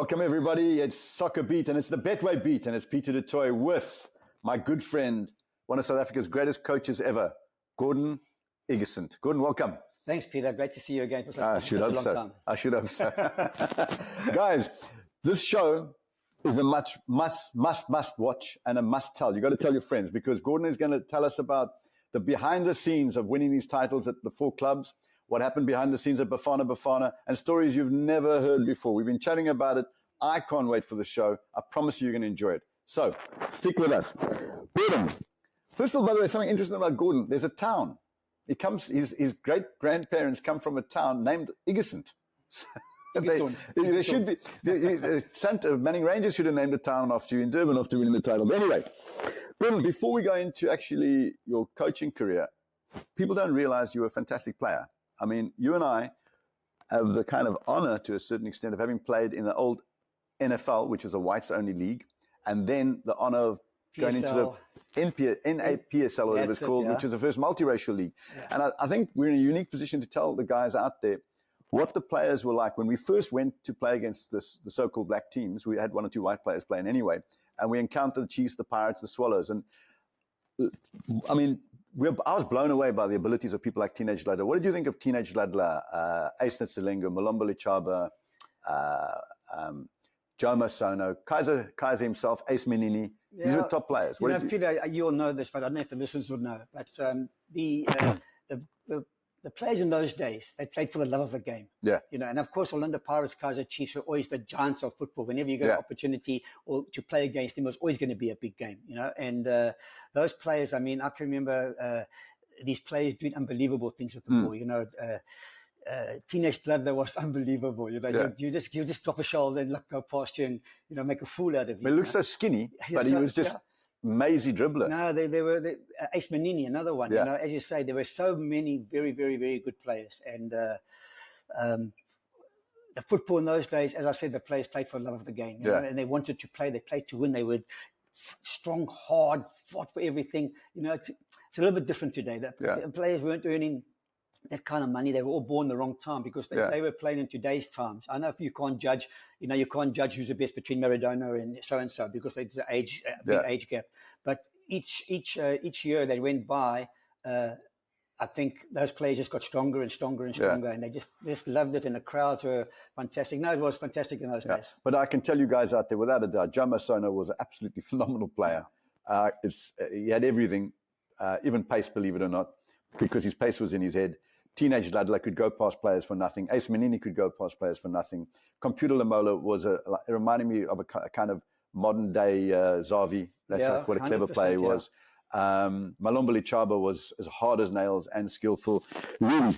Welcome, everybody. It's SoccerBeat, and it's the Betway Beat, and it's Peter du Toit with my good friend, one of South Africa's greatest coaches ever, Gordon Igesund. Gordon, welcome. Thanks, Peter. Great to see you again for such I should a hope long so. time. I should hope so. Guys, this show is a must watch and a must tell. You've got to tell your friends, because Gordon is going to tell us about the behind the scenes of winning these titles at the four clubs, what happened behind the scenes at Bafana, and stories you've never heard before. We've been chatting about it. I can't wait for the show. I promise you're going to enjoy it. So, stick with us. Gordon. First of all, by the way, something interesting about Gordon. There's a town. His great-grandparents come from a town named Igesund. They should be. The Manning Rangers should have named a town after you in Durban after winning the title. But anyway, Gordon, before we go into actually your coaching career, people don't realize you're a fantastic player. I mean, you and I have the kind of honor, to a certain extent, of having played in the old NFL, which was a whites-only league, and then the honor of going into the NAPSL, whatever it's called, which is the first multiracial league. Yeah. And I think we're in a unique position to tell the guys out there what the players were like. When we first went to play against the so-called black teams, we had one or two white players playing anyway, and we encountered the Chiefs, the Pirates, the Swallows. And, I mean, I was blown away by the abilities of people like Teenage Ladler. What did you think of Teenage Ladler, Ace Nitsalenga, Malomboli Chaba, Jomo Sono, Kaiser himself, Ace Menini? Yeah. These were top players. Peter, you all know this, but I don't know if the listeners would know. But the players in those days, they played for the love of the game. Yeah. And of course, Orlando Pirates, Kaiser Chiefs were always the giants of football. Whenever you get an opportunity or to play against them, it was always going to be a big game. And those players, I mean, I can remember these players doing unbelievable things with the ball. Teenage Ladler was unbelievable. You just drop a shoulder and go past you and make a fool out of you. He looked so skinny, but he was just mazy dribbler. No, they were Ace Menini, another one. Yeah. As you say, there were so many very, very, very good players. And the football in those days, as I said, the players played for the love of the game. And they wanted to play. They played to win. They were strong, hard, fought for everything. It's a little bit different today. The players weren't earning that kind of money. They were all born the wrong time, because they were playing in today's times. I know if you can't judge, you can't judge who's the best between Maradona and so, because there's an big age gap. But each year that went by, I think those players just got stronger and stronger and stronger, and they just loved it, and the crowds were fantastic. No, it was fantastic in those days. But I can tell you guys out there, without a doubt, Jomo Sono was an absolutely phenomenal player. He had everything, even pace, believe it or not, because his pace was in his head. Teenage Ladler could go past players for nothing. Ace Menini could go past players for nothing. Computer Lamola was it reminded me of a kind of modern day Zavi. That's like what a clever player he was. Malomboli Chaba was as hard as nails and skillful. Really,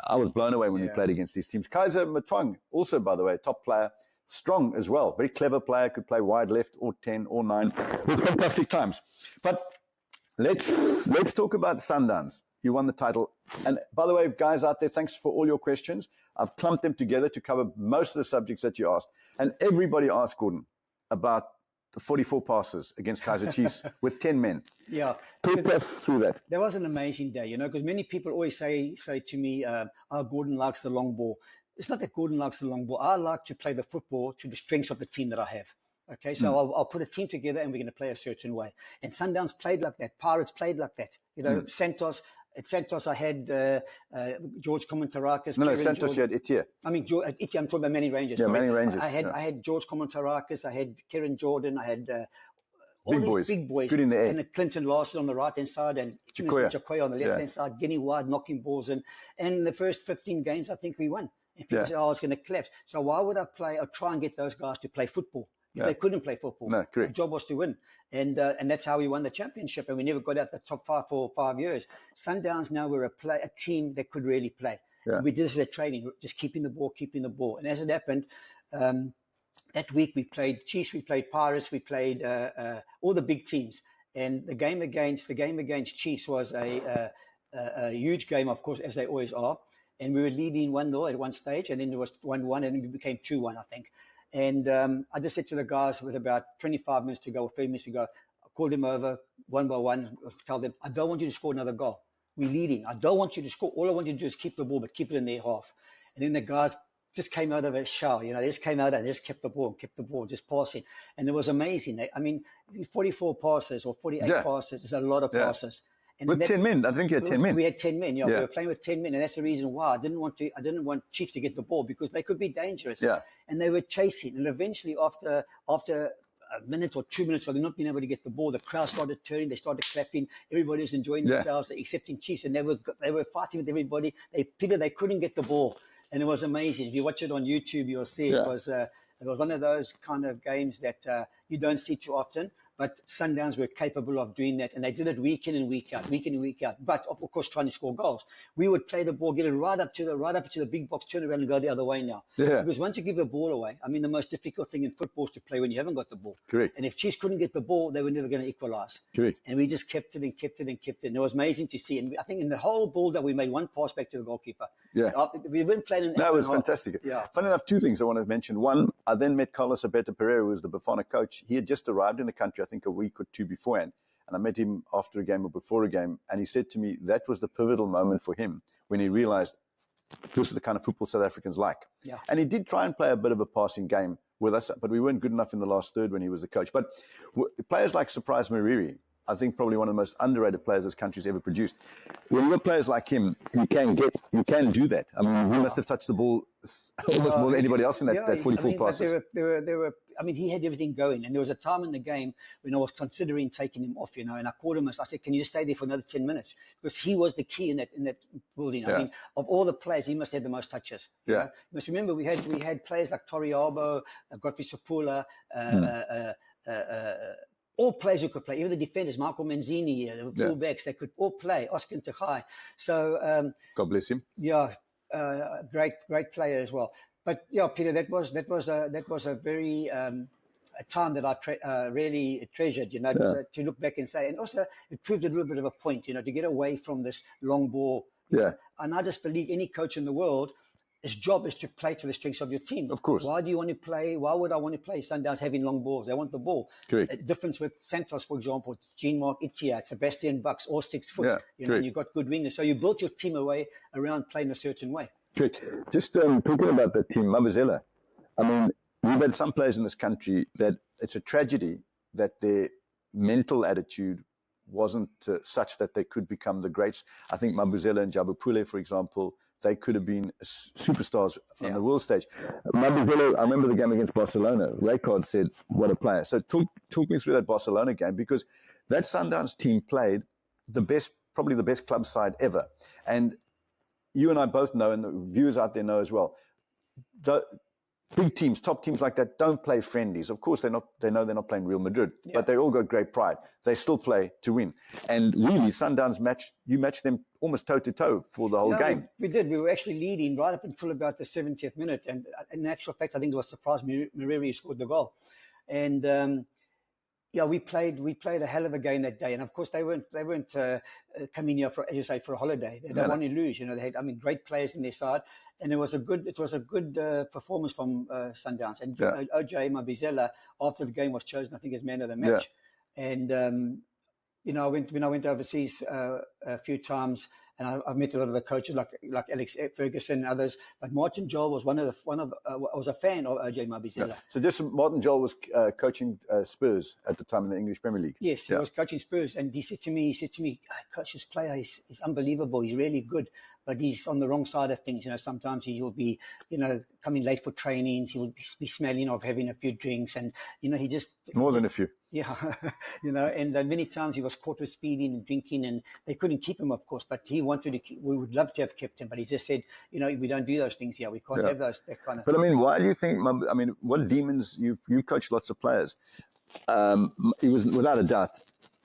I was blown away when we played against these teams. Kaiser Motsepe, also, by the way, top player. Strong as well. Very clever player. Could play wide left or 10 or 9. With fantastic times. But let's talk about Sundowns. You won the title. And by the way, guys out there, thanks for all your questions. I've clumped them together to cover most of the subjects that you asked. And everybody asked Gordon about the 44 passes against Kaiser Chiefs with 10 men. Yeah. Take us through that. That was an amazing day, because many people always say to me, Gordon likes the long ball. It's not that Gordon likes the long ball. I like to play the football to the strengths of the team that I have. Okay, so I'll put a team together and we're going to play a certain way. And Sundowns played like that. Pirates played like that. Santos. At Santos, I had George Komantarakis. No, Santos, you had Itia. I mean, at Itia, I'm talking about Manning Rangers. Yeah, Manning Rangers. I had George Komantarakis. I had Kieran Jordan. I had all big these boys. Big boys. Good in the air. And Clinton Larson on the right-hand side and Chakoya on the left-hand side, getting wide, knocking balls in. And the first 15 games, I think we won. And people said, it's going to collapse. So why would I play or try and get those guys to play football? If they couldn't play football, the job was to win. And that's how we won the championship. And we never got out the top 5 for 5 years. Sundowns now were a team that could really play. Yeah. We did this as a training, just keeping the ball. And as it happened, that week we played Chiefs, we played Pirates, we played all the big teams. And the game against Chiefs was a huge game, of course, as they always are. And we were leading 1-0 at one stage, and then it was 1-1, and it became 2-1, I think. And I just said to the guys with about 25 minutes to go or 30 minutes to go, I called them over one by one, tell them, I don't want you to score another goal. We're leading. I don't want you to score. All I want you to do is keep the ball, but keep it in their half. And then the guys just came out of a shell, they just came out and just kept the ball, just passing. And it was amazing. 44 passes or 48 passes is a lot of passes. And with 10 men, I think you had 10 men. We had 10 men, we were playing with 10 men. And that's the reason why I didn't want Chiefs to get the ball, because they could be dangerous. Yeah. And they were chasing. And eventually after a minute or 2 minutes of not being able to get the ball, the crowd started turning, they started clapping, everybody was enjoying themselves, excepting Chiefs, and they were fighting with everybody. They couldn't get the ball, and it was amazing. If you watch it on YouTube, you'll see it was one of those kind of games that you don't see too often. But Sundowns were capable of doing that, and they did it week in and week out. But of course, trying to score goals. We would play the ball, get it right up to the big box, turn around and go the other way now. Yeah. Because once you give the ball away, the most difficult thing in football is to play when you haven't got the ball. Correct. And if Chiefs couldn't get the ball, they were never going to equalise. Correct. And we just kept it and kept it and kept it. And it was amazing to see. And I think in the whole build-up, we made one pass back to the goalkeeper. Yeah. We weren't playing. No, it was fantastic. Yeah. Funny enough, two things I want to mention. One, I then met Carlos Alberto Pereira, who was the Bafana coach. He had just arrived in the country, I think a week or two beforehand. And I met him after a game or before a game. And he said to me that was the pivotal moment for him when he realized this is the kind of football South Africans like. Yeah. And he did try and play a bit of a passing game with us, but we weren't good enough in the last third when he was the coach. But players like Surprise Mariri, I think probably one of the most underrated players this country's ever produced. When you've got players like him, you can do that. He must have touched the ball almost more than anybody else in that 44 passes. He had everything going, and there was a time in the game when I was considering taking him off, and I called him and I said, "Can you just stay there for another 10 minutes?" Because he was the key in that building. Of all the players, he must have the most touches. You must remember we had players like Toriabo, Godfrey Sapula, all players who could play, even the defenders, Michael Manzini, the fullbacks, they could all play, Oscar Ntachai. So, God bless him. Yeah, great player as well. But yeah, Peter, that was a very a time that I really treasured, to look back and say, and also it proved a little bit of a point, to get away from this long ball. And I just believe any coach in the world, his job is to play to the strengths of your team. Of course. Why do you want to play? Why would I want to play Sundowns having long balls? They want the ball. Correct. A difference with Santos, for example, Jean-Marc Itia, Sebastian Bucks, all 6 foot. You've got good wingers. So you built your team around playing a certain way. Correct. Just talking about that team, Mabuzela. We've had some players in this country that it's a tragedy that their mental attitude wasn't such that they could become the greats. I think Mabuzela and Jabupule, for example, they could have been superstars on the world stage. Mabuzela, I remember the game against Barcelona. Rijkaard said, what a player. So talk me through that Barcelona game, because that Sundowns team played probably the best club side ever. And you and I both know, and the viewers out there know as well, the big teams, top teams like that don't play friendlies. Of course, they know they're not playing Real Madrid, but they all got great pride. They still play to win. And really, Sundowns you matched them almost toe-to-toe for the whole game. We did. We were actually leading right up until about the 70th minute. And in actual fact, I think it was Surprise Mariri who scored the goal. And we played a hell of a game that day. And of course, they weren't coming here for, as you say, for a holiday. They don't want to lose. They had great players in their side. And it was a good performance from Sundowns. And OJ Mabizela, after the game, was chosen, I think, as man of the match. And I went overseas a few times, and I've met a lot of the coaches like Alex Ferguson and others. But Martin Joel was was a fan of OJ Mabizela. So just Martin Joel was coaching Spurs at the time in the English Premier League. Yes, he was coaching Spurs, and he said to me, "Coach, this player is unbelievable. He's really good, but he's on the wrong side of things. Sometimes he will be, coming late for trainings. He will be smelling of having a few drinks, and he just more than a few. Yeah, and many times he was caught with speeding and drinking, and they couldn't keep him, of course. But he wanted to. We would love to have kept him, but he just said, we don't do those things here. We can't have that kind of. But why do you think? What demons? You coached lots of players. He was without a doubt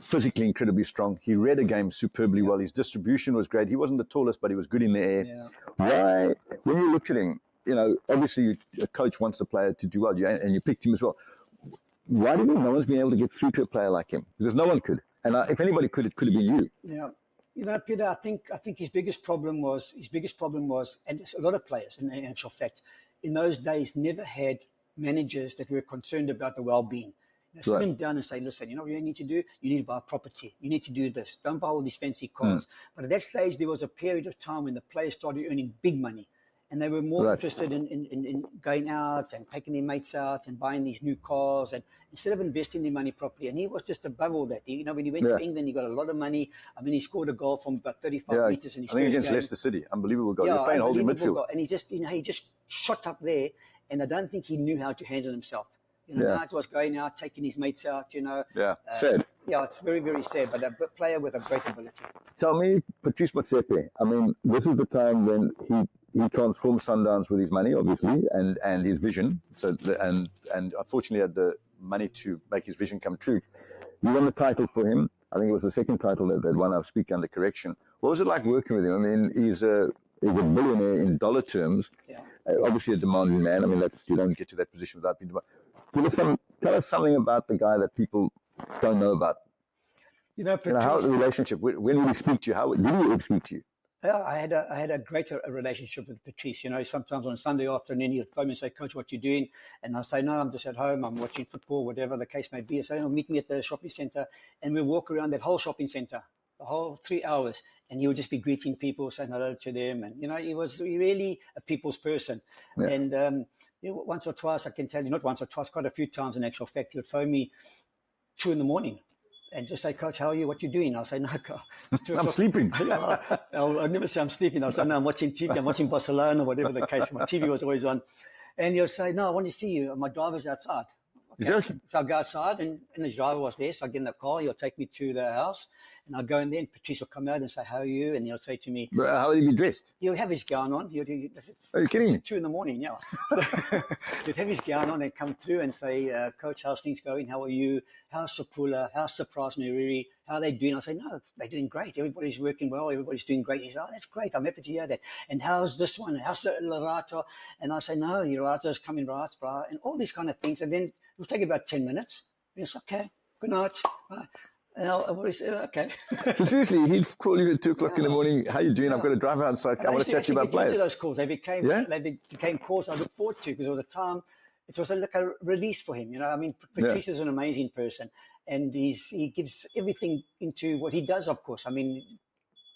physically incredibly strong. He read a game superbly well. His distribution was great. He wasn't the tallest, but he was good in the air. Yeah. Why, when you looked at him, obviously a coach wants the player to do well, and you picked him as well. Why do you think no one's been able to get through to a player like him? Because no one could. And if anybody could, it could have been you. Yeah. Peter, I think his biggest problem was, and a lot of players, in actual fact, in those days never had managers that were concerned about the well-being. Sit him down and say, listen, what you need to do? You need to buy property. You need to do this. Don't buy all these fancy cars. But at that stage, there was a period of time when the players started earning big money. and they were more interested in going out and taking their mates out and buying these new cars, and instead of investing their money properly. And he was just above all that. You know, when he went to England, he got a lot of money. I mean, he scored a goal from about 35 meters in his I think first against game. Leicester City, unbelievable goal. He was playing holding midfield, goal. And he just, he just shot up there, and I don't think he knew how to handle himself. Now it was going out, taking his mates out, sad. Yeah, it's very, very sad, but a player with a great ability. Tell me, Patrice Motsepe, I mean, this is the time when he transformed Sundowns with his money, obviously, and his vision. So, and unfortunately had the money to make his vision come true. You won the title for him. I think it was the second title that won. I'll speak under correction. What was it like working with him? I mean, he's a billionaire in dollar terms. Yeah. Obviously a demanding man. I mean, you don't get to that position without being demanding. Tell us something about the guy that people don't know about. How the relationship. When did he speak to you? How did he speak to you? Yeah, I had a great relationship with Patrice. Sometimes on Sunday afternoon he'd phone me and say, "Coach, what you doing?" And I'll say, "No, I'm just at home. I'm watching football, whatever the case may be." I say, "Meet me at the shopping centre," and we'll walk around that whole shopping centre, the whole 3 hours, and he would just be greeting people, saying hello to them, and he was really a people's person. Yeah. And once or twice, I can tell you, not once or twice, quite a few times in actual fact, he would phone me 2 a.m. and just say, "Coach, how are you? What you doing?" I'll say, "No, I'm sleeping." I'll never say I'm sleeping. I'll say, "No, I'm watching TV. I'm watching Barcelona," whatever the case. My TV was always on. And he'll say, "No, I want to see you. My driver's outside." Okay. Exactly. So I'll go outside, and the driver was there. So I get in the car. He'll take me to the house, and I'll go in there, and Patrice will come out and say, "How are you?" And he'll say to me, "But how would he be dressed?" He'll have his gown on. Are you kidding me? 2 a.m, yeah. He'd have his gown on and come through and say, "Coach, how's things going? How are you? How's Sapula? How's Surprise Neriri? How are they doing?" I'll say, "No, they're doing great. Everybody's working well. Everybody's doing great." He says, "Oh, that's great. I'm happy to hear that. And how's this one? How's the Larato?" And I say, "No, Larato's coming right, bro." And all these kind of things. And then it'll take about 10 minutes. And it's okay. Good night. Bye. And I'll say, "Okay." So seriously, he'd call you at 2 o'clock in the morning. "How you doing? I've got a driver outside. I want to chat to you about players." Those calls, they became calls I look forward to, because it was a time. It was like a release for him. I mean, Patrice is an amazing person, and he gives everything into what he does. Of course, I mean,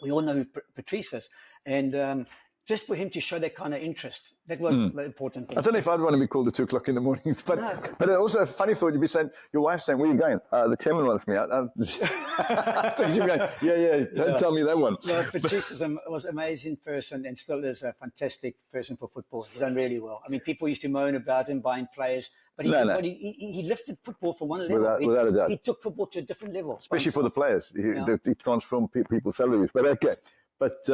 we all know who Patrice is, and just for him to show that kind of interest, that was important. I don't know if I'd want to be called at 2 o'clock in the morning, but also a funny thought, you'd be saying, your wife's saying, "Where are you going?" "The chairman wants me out." Don't tell me that one. No, Patrice was an amazing person, and still is a fantastic person for football. He's done really well. I mean, people used to moan about him buying players, but he lifted football from one level. Without a doubt. He took football to a different level. Especially for the players. He transformed people's salaries. But okay. But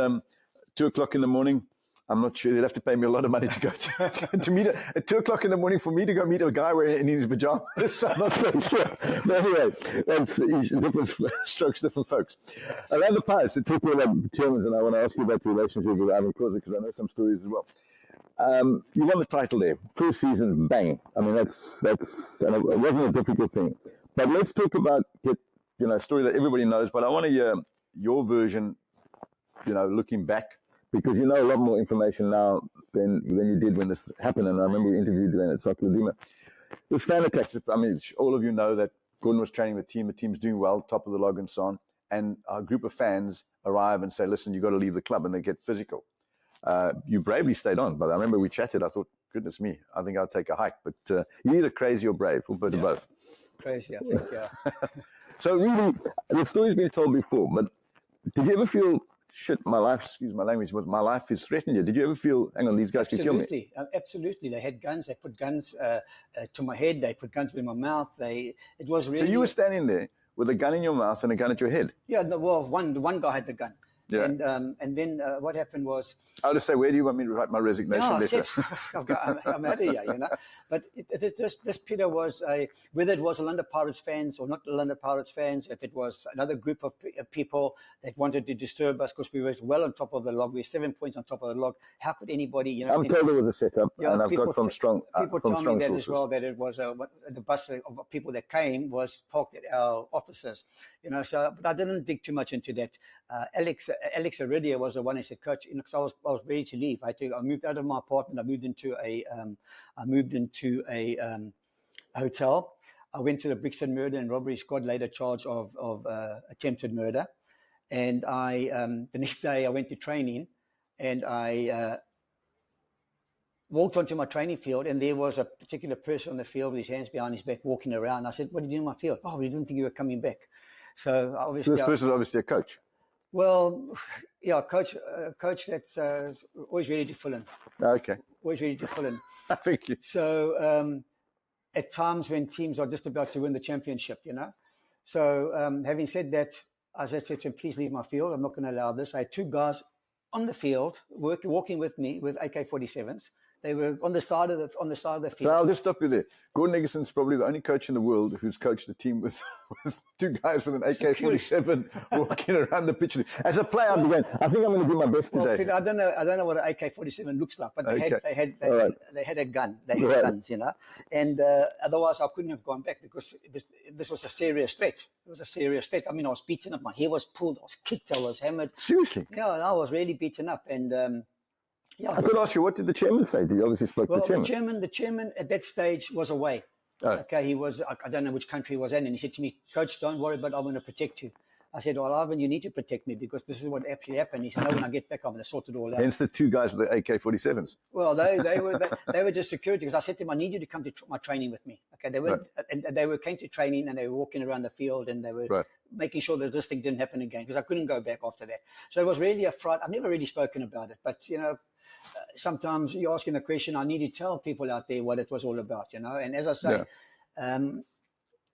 2 o'clock in the morning, I'm not sure. They'd have to pay me a lot of money to go to meet at 2 o'clock in the morning for me to go meet a guy in his pajamas. I'm not so sure. But anyway, that's different strokes, different folks. Around the Pirates, it took me about Germans, and I want to ask you about the relationship with Ivan Koza, because I know some stories as well. You won the title there. First season, bang. I mean, that's and it wasn't a difficult thing. But let's talk about a story that everybody knows, but I want to hear your version, looking back. Because you know a lot more information now than you did when this happened. And I remember we interviewed you at SoccerBeat. This fan attacks, I mean, all of you know that Gordon was training the team's doing well, top of the log and so on. And a group of fans arrive and say, "Listen, you've got to leave the club," and they get physical. You bravely stayed on, but I remember we chatted. I thought, goodness me, I think I'll take a hike. But you're either crazy or brave, or bit of both. Crazy, I think, yeah. So really, the story's been told before, but did you ever feel, shit, my life, excuse my language, my life is threatened here? Did you ever feel, hang on, these guys can kill me? Absolutely. They had guns. They put guns to my head. They put guns in my mouth. It was really... So you were standing there with a gun in your mouth and a gun at your head? Yeah, one guy had the gun. Yeah. And then what happened was... I'll just say, where do you want me to write my resignation letter? I'm out of here, But this Peter was whether it was a London Pirates fans or not the London Pirates fans, if it was another group of people that wanted to disturb us because we were well on top of the log, we were 7 points on top of the log. How could anybody, I'm told it was a setup, and I've got from strong people told me that sources as well, that it was the bus of people that came was parked at our offices, So, but I didn't dig too much into that. Alex Aridia was the one who said, "Coach," because I was ready to leave. I moved out of my apartment. I moved into a hotel. I went to the Brixton murder and robbery squad, later charge of attempted murder. And the next day I went to training, and I walked onto my training field, and there was a particular person on the field with his hands behind his back walking around. I said, "What are you doing on my field?" "Oh, we didn't think you were coming back." So obviously, this person is obviously a coach. well, yeah, coach that's always ready to fill in. Okay. Always ready to fill in. Thank you. So at times when teams are just about to win the championship, So having said that, I said to him, "Please leave my field. I'm not going to allow this." I had 2 guys on the field walking with me with AK-47s. They were on the side of the field. So I'll just stop you there. Gordon Igesund is probably the only coach in the world who's coached a team with 2 guys with an AK-47 walking around the pitch. As a player, I think I'm going to do my best today. Peter, I don't know what an AK-47 looks like, but they had a gun. They had guns, And otherwise, I couldn't have gone back because this was a serious threat. It was a serious threat. I mean, I was beaten up. My hair was pulled. I was kicked. I was hammered. Seriously? Yeah, I was really beaten up. And I could ask you, what did the chairman say? He obviously spoke to the chairman. The chairman at that stage was away. Oh. Okay, he was, I don't know which country he was in, and he said to me, "Coach, don't worry, but I'm going to protect you." I said, "Well, Ivan, you need to protect me because this is what actually happened." He said, "No, when I get back, I'm going to sort it all out." Hence the 2 guys with the AK-47s. Well, they were just security because I said to them, "I need you to come to my training with me." Okay, they came to training and they were walking around the field and they were making sure that this thing didn't happen again because I couldn't go back after that. So it was really a fright. I've never really spoken about it, but sometimes you're asking a question, I need to tell people out there what it was all about, And as I say,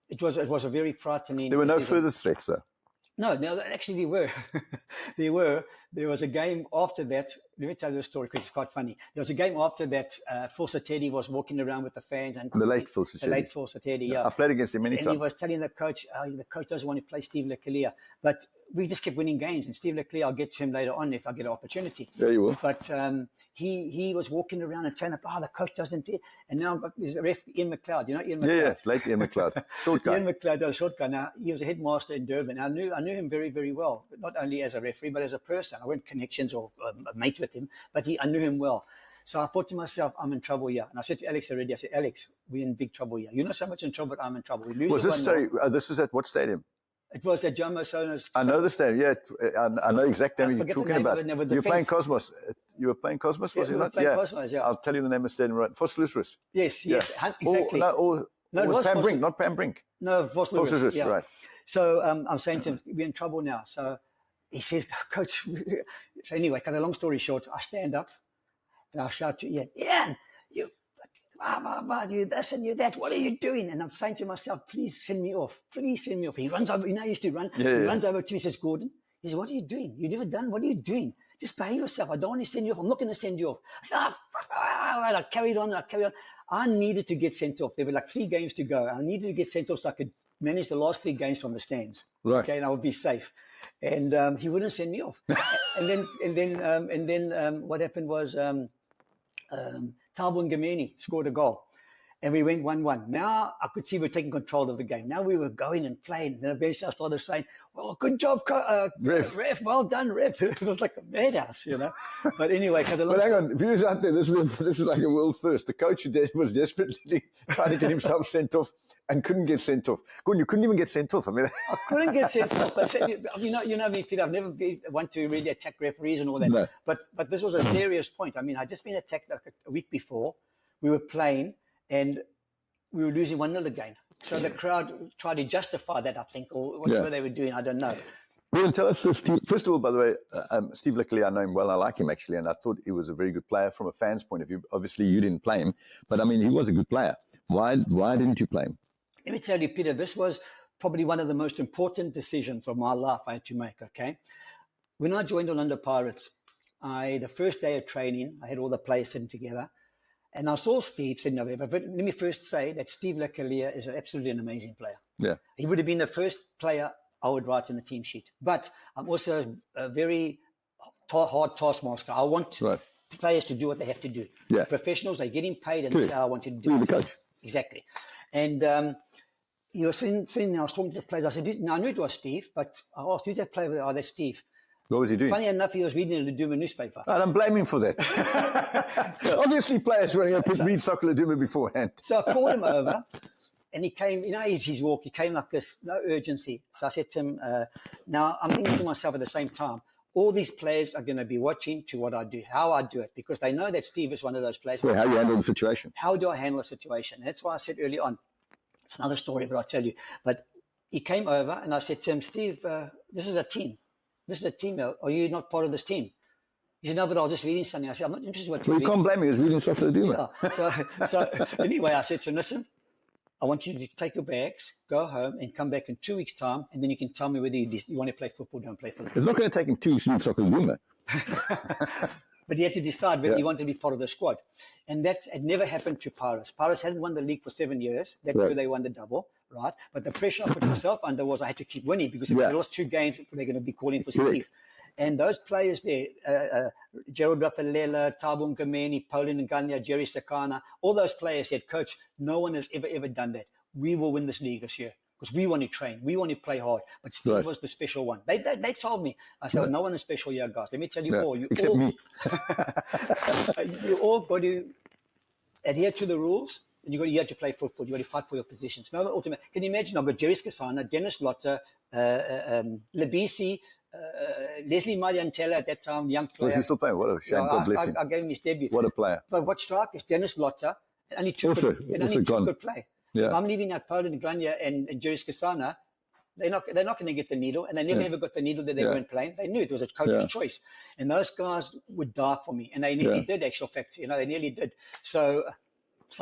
it was a very frightening. There were no decision. further threats, though. No, actually there were. There was a game after that. Let me tell you the story because it's quite funny. There was a game after that. Phil Satedi was walking around with the fans and the late Phil Satedi. The late Phil Satedi, yeah. I played against him many times. And he was telling the coach doesn't want to play Steve Leclerc, but we just kept winning games. And Steve Leclerc, I'll get to him later on if I get an opportunity. There you will. But he was walking around and saying, the coach doesn't do it. And now I've got this ref, Ian McLeod. You know Ian McLeod? Yeah, late Ian McLeod. Short guy. Ian McLeod, a short guy. Now, he was a headmaster in Durban. I knew him very, very well, but not only as a referee, but as a person. I went connections or a mate with him, but I knew him well. So I thought to myself, I'm in trouble here. And I said to Alex already, I said, "Alex, we're in big trouble here. You're not so much in trouble, but I'm in trouble. We lose. This is at what stadium? It was at Jomo Sono's. I know the stadium. Yeah, I know exactly what you're talking about. You're playing Cosmos. You were playing Cosmos, was it not? Yeah, Cosmos, yeah. I'll tell you the name of the stadium right. Vosluisrus. Yes, yeah. Exactly. No, it was Pam Brink, not Pam Brink. No, Vosluisrus, yeah. Right. So I'm saying to him, we're in trouble now. So he says, "Coach." So anyway, cut a long story short, I stand up and I shout to Ian, "Ian, you this and you that, what are you doing?" And I'm saying to myself, "Please send me off. Please send me off." He runs over, he used to run. He runs over to me and says, "Gordon," he says, "what are you doing? You've never done, what are you doing? Just behave yourself. I don't want to send you off. I'm not going to send you off." I carried on. I needed to get sent off. There were like 3 games to go. I needed to get sent off so I could manage the last 3 games from the stands. Right. Okay, and I would be safe. And he wouldn't send me off. and then what happened was Thabo Ngameni scored a goal. And we went 1-1. Now I could see we were taking control of the game. Now we were going and playing. And eventually I started saying, "Well, good job, ref. Well done, ref." It was like a madhouse, But anyway, but hang on, viewers out there, this is like a world first. The coach was desperately trying to get himself sent off and couldn't get sent off. Gordon, you couldn't even get sent off. I couldn't get sent off. But you know me, Peter. I've never been one to really attack referees and all that. No. But this was a serious point. I mean, I'd just been attacked like a week before. We were playing. And we were losing 1-0 again. So the crowd tried to justify that, I think, or whatever they were doing. I don't know. Well, tell us this. First of all, by the way, Steve Leclerc, I know him well. I like him, actually. And I thought he was a very good player from a fan's point of view. Obviously, you didn't play him. But, I mean, he was a good player. Why didn't you play him? Let me tell you, Peter, this was probably one of the most important decisions of my life I had to make, okay? When I joined Orlando Pirates, the first day of training, I had all the players sitting together. And I saw Steve sitting over there. But let me first say that Steve Leclerc is absolutely an amazing player. Yeah. He would have been the first player I would write in the team sheet. But I'm also a very hard taskmaster. I want players to do what they have to do. Yeah. Professionals, they're getting paid, and that's how I want to do it. You're the coach. Exactly. And he was sitting there, I was talking to the players. I said, I knew it was Steve, but I asked, "Who's that player?" "Oh, that's Steve." What was he doing? Funny enough, he was reading the Laduma newspaper. I don't blame him for that. Obviously, players read Soccer Laduma beforehand. So I called him over, and he came, his walk, he came like this, no urgency. So I said to him, now I'm thinking to myself at the same time, all these players are going to be watching to what I do, how I do it, because they know that Steve is one of those players. Well, how you handle the situation. How do I handle a situation? That's why I said early on, it's another story, but I'll tell you. But he came over and I said to him, Steve, this is a team. This is a team. Are you not part of this team? He said, no, but I was just reading something. I said, I'm not interested in what you're reading. You can't blame me. He was reading Soccer Beat. Yeah. So anyway, I said to him, listen, I want you to take your bags, go home, and come back in 2 weeks' time, and then you can tell me whether you want to play football or don't play football. It's not going to take him 2 weeks to read Soccer Beat. But he had to decide whether he wanted to be part of the squad. And that had never happened to Paris. Paris hadn't won the league for 7 years. That's where they won the double, right? But the pressure I put myself under was I had to keep winning, because if I lost 2 games, they're going to be calling for Steve. And those players there, Gerald Raphaelela, Thabo Ngameni, Pauline Nganya, Jerry Sakana, all those players said, Coach, no one has ever done that. We will win this league this year because we want to train. We want to play hard. But Steve was the special one. They told me. I said, well, no one is special here, guys. Let me tell you all. Except me. You all got to adhere to the rules. And you have to play football. You got to fight for your positions. No ultimate. Can you imagine? I've got Jerry Skasana, Dennis Lotter, Lebisi, Leslie Mariantella at that time, young player. Was he still playing? What a shame. God bless him. I gave him his debut. What a player. But what struck is Dennis Lotter. Only two could play. Yeah. So I'm leaving out Pauline Grania and Jerry Skasana. They're not going to get the needle, and they never ever got the needle that they weren't playing. They knew it was a coach's choice, and those guys would die for me, and they nearly did. Actual fact, they nearly did. So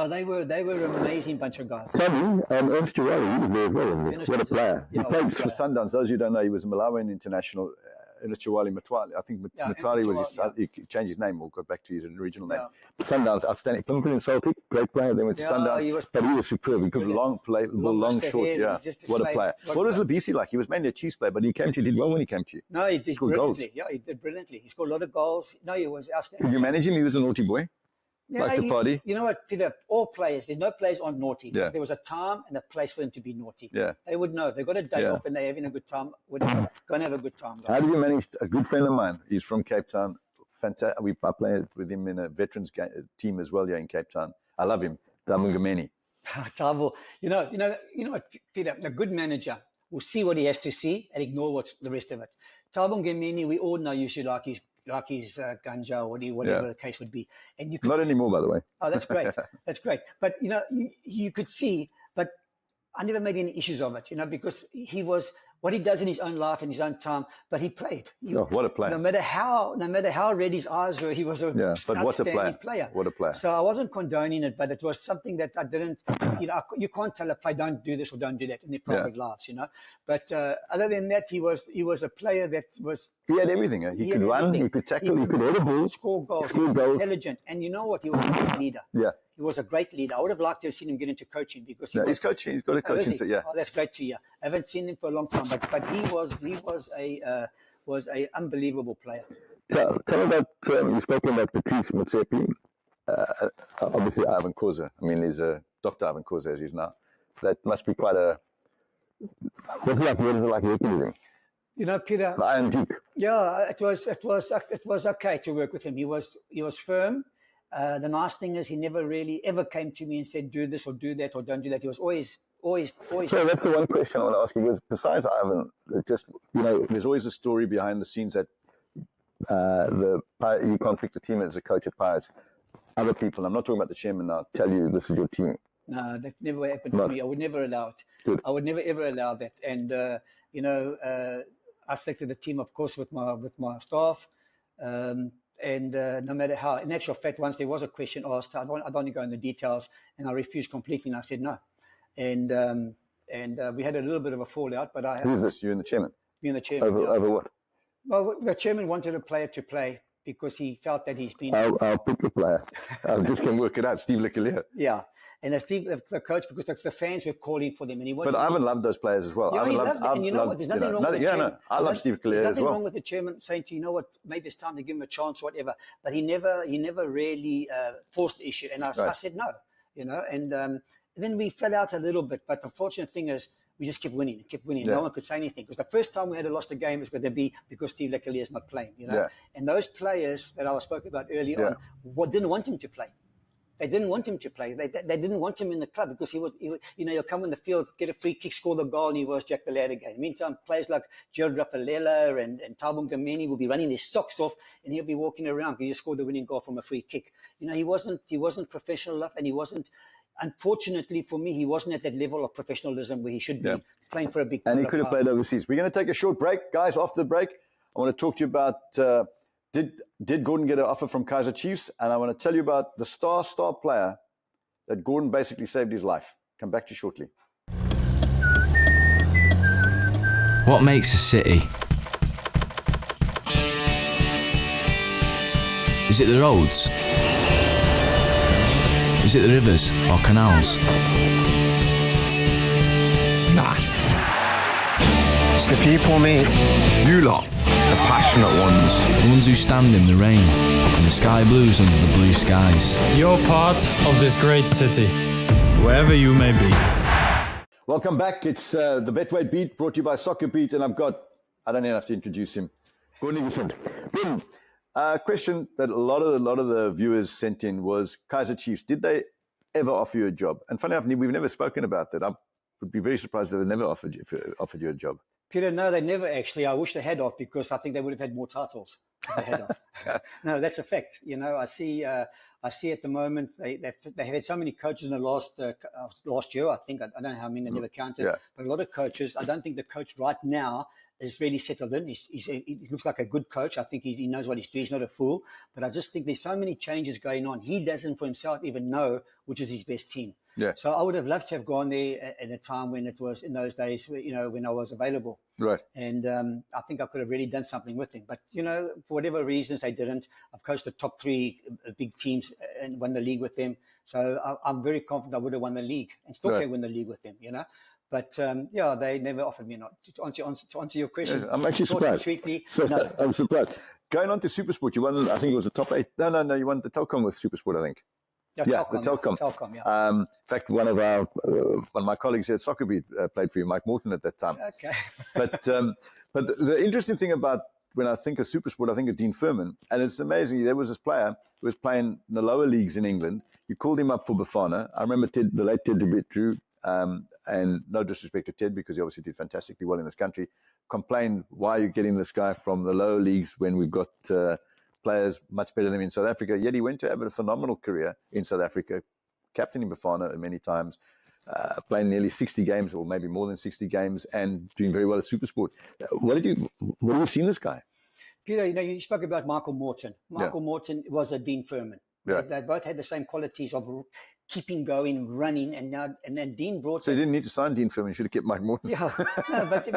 they were an amazing bunch of guys. Tommy, Ernst Jawari, he was there as well. What a player. He played for Sundowns. Those who don't know, he was a Malawian international. Ernst Jawari Matwali. I think Matwali was he changed his name or got back to his original name. Sundowns, outstanding. Played in Celtic, great player. Then went to Sundowns, but he was superb. He could long play, long short. What a player. What was Lebisi like? He was mainly a Chiefs player, but he came to you. Did well when he came to you. No, he did brilliantly. Goals. Yeah, he did brilliantly. He scored a lot of goals. No, he was outstanding. Could you manage him? He was a naughty boy. Like the party. You know what, Peter? All players, there's no players aren't naughty. Yeah. There was a time and a place for them to be naughty. Yeah. They would know. They've got a day off and they're having a good time. Go and have a good time. Guys. How did you manage? A good friend of mine, he's from Cape Town. Fantastic. I played with him in a veterans team as well here in Cape Town. I love him. Thabo Ngameni. Thabo. You know what, Peter? A good manager will see what he has to see and ignore what's the rest of it. Thabo Ngameni, we all know you should like his ganja or whatever the case would be. And you could not anymore, by the way. Oh, that's great. That's great. But, you could see, but I never made any issues of it, because he was what he does in his own life in his own time, but he played. What a player. No matter how red his eyes were, he was a outstanding player. What a player. So I wasn't condoning it, but it was something that I didn't, you can't tell a player, don't do this or don't do that in their private lives, But other than that, he was a player that was... He had everything. He could run, he could tackle, he could hit a ball. Score goals. He was intelligent. And you know what? He was a great leader. Yeah. He was a great leader. I would have liked to have seen him get into coaching because he's coaching. He's got a coaching. Oh, that's great to hear. I haven't seen him for a long time, but he was a unbelievable player. Tell me about you spoke about Patrice Motsepe. Obviously, Ivan Khoza. I mean, he's a Dr. Ivan Khoza as he's now. That must be quite a. What is it like working with him? Peter. The Iron Duke. Yeah, it was okay to work with him. He was firm. The nice thing is he never really ever came to me and said, do this or do that or don't do that. He was always. So that's the one question I want to ask you. Because besides Ivan, there's always a story behind the scenes that you can't pick the team as a coach at Pirates. Other people, I'm not talking about the chairman now, tell you this is your team. No, that never happened to me. I would never allow it. Good. I would never ever allow that. And I selected the team, of course, with my staff. And no matter how, in actual fact, once there was a question asked, I don't want to go into details, and I refused completely, and I said no. And we had a little bit of a fallout, but Who's this? You and the chairman? Me and the chairman. Over what? Well, the chairman wanted a player to play because he felt that he's been... I'll pick the player. I just can work it out. Steve Leclerc. Yeah. And the coach, because the fans were calling for them. But Ivan loved those players as well. Yeah, and you know what? There's nothing wrong with the chairman. I love Steve Leclerc as well. There's nothing wrong with the chairman saying to you, what, maybe it's time to give him a chance or whatever. But he never really forced the issue. And I said no, and then we fell out a little bit. But the fortunate thing is, we just kept winning. Yeah. No one could say anything. Because the first time we had lost a game was going to be because Steve Leclerc is not playing, Yeah. And those players that I spoke about earlier on didn't want him to play. They didn't want him to play. They didn't want him in the club because he was he'll come on the field, get a free kick, score the goal, and he was Jack the Lad again. Meantime, players like Gerald Raffaella and Thabo Ngameni will be running their socks off, and he'll be walking around. He just scored the winning goal from a free kick. He wasn't professional enough, and he wasn't. Unfortunately for me, he wasn't at that level of professionalism where he should be playing for a big club. And he could have played overseas. We're going to take a short break. Guys, after the break, I want to talk to you about did Gordon get an offer from Kaizer Chiefs? And I want to tell you about the star player that Gordon basically saved his life. Come back to you shortly. What makes a city? Is it the roads? Is it the rivers or canals? Nah. It's the people, mate. You lot, the passionate ones. The ones who stand in the rain, and the sky blues under the blue skies. You're part of this great city, wherever you may be. Welcome back. It's the Betway Beat brought to you by SoccerBeat, and I don't even have to introduce him. Gordon Igesund. Gordon, question that a lot of the viewers sent in was Kaizer Chiefs. Did they ever offer you a job? And funny enough, we've never spoken about that. I would be very surprised if they never offered you a job. Peter, no, they never actually. I wish they had off because I think they would have had more titles if they had off. No, that's a fact. I see at the moment they have had so many coaches in the last year. I think I don't know how many they never counted, but a lot of coaches. I don't think the coach right now is really settled in. He looks like a good coach. I think he knows what he's doing. He's not a fool. But I just think there's so many changes going on. He doesn't for himself even know which is his best team. Yeah. So I would have loved to have gone there at a time when it was in those days, when I was available. Right. And I think I could have really done something with him. But, for whatever reasons, they didn't. I've coached the top 3 big teams and won the league with them. So I'm very confident I would have won the league and still can win the league with them, But, they never offered me not. To answer your question. Yes, I'm actually surprised. Sweetly, no. I'm surprised. Going on to SuperSport, you won, I think it was the top 8. No, you won the Telkom with SuperSport, I think. Yeah, the Telkom. Telkom, yeah. In fact, one of my colleagues here at SoccerBeat played for you, Mike Morton, at that time. Okay. But the interesting thing about when I think of SuperSport, I think of Dean Furman. And it's amazing. There was this player who was playing in the lower leagues in England. You called him up for Bafana. I remember the late Ted du Toit, and no disrespect to Ted because he obviously did fantastically well in this country, complained, why are you getting this guy from the lower leagues when we've got players much better than him in South Africa? Yet he went to have a phenomenal career in South Africa, captaining Bafana many times, playing nearly 60 games or maybe more than 60 games and doing very well at SuperSport. What have you seen this guy? Peter, you spoke about Michael Morton. Michael Morton was a Dean Furman. Yeah. They both had the same qualities of keeping going, running, and then Dean brought. So you didn't need to sign Dean Furman. You should have kept Mike Morton. Yeah, no, but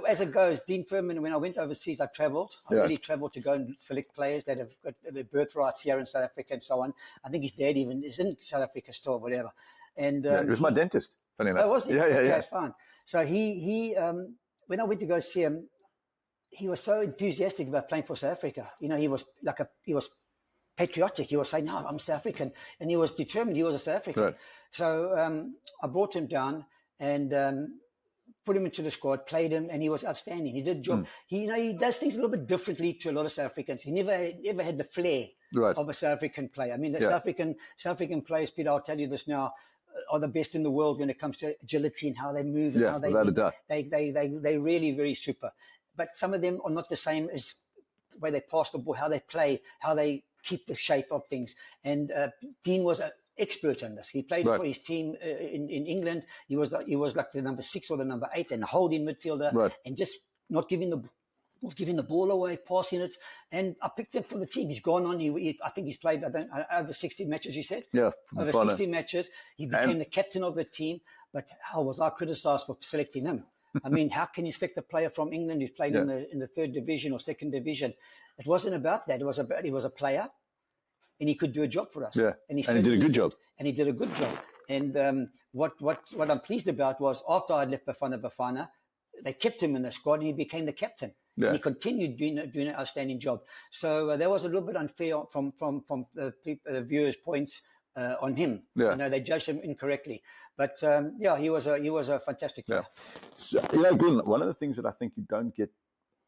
as it goes, Dean Furman. When I went overseas, I travelled. I really travelled to go and select players that have got their birthrights here in South Africa and so on. I think his dad even is in South Africa still, whatever. And he was my dentist. Funny enough. Oh, was he? Yeah. Okay, fine. So he when I went to go see him, he was so enthusiastic about playing for South Africa. He was patriotic. He was saying, no, I'm South African. And he was determined he was a South African. Right. So I brought him down and put him into the squad, played him, and he was outstanding. He did a job. He does things a little bit differently to a lot of South Africans. He never had the flair of a South African player. I mean, the South African players, Peter, I'll tell you this now, are the best in the world when it comes to agility and how they move and how they without a doubt. They're really very super. But some of them are not the same as the way they pass the ball, how they play, how they keep the shape of things. And Dean was an expert in this. He played for his team in England. He was like the number 6 or the number 8 and holding midfielder and just not giving the ball away, passing it. And I picked him for the team. He's gone on. I think he's played over 60 matches, you said? Yeah. Over 60 matches. He became the captain of the team. But how was I criticised for selecting him? I mean, how can you select a player from England who's played in the 3rd division or 2nd division? It wasn't about that. It was about he was a player, and he could do a job for us. Yeah, and he did a good job. And he did a good job. And what I'm pleased about was after I left Bafana, they kept him in the squad, and he became the captain. Yeah. And he continued doing an outstanding job. So that was a little bit unfair from the viewers' points on him. Yeah. They judged him incorrectly. But he was a fantastic player. Yeah. So, Gordon, one of the things that I think you don't get,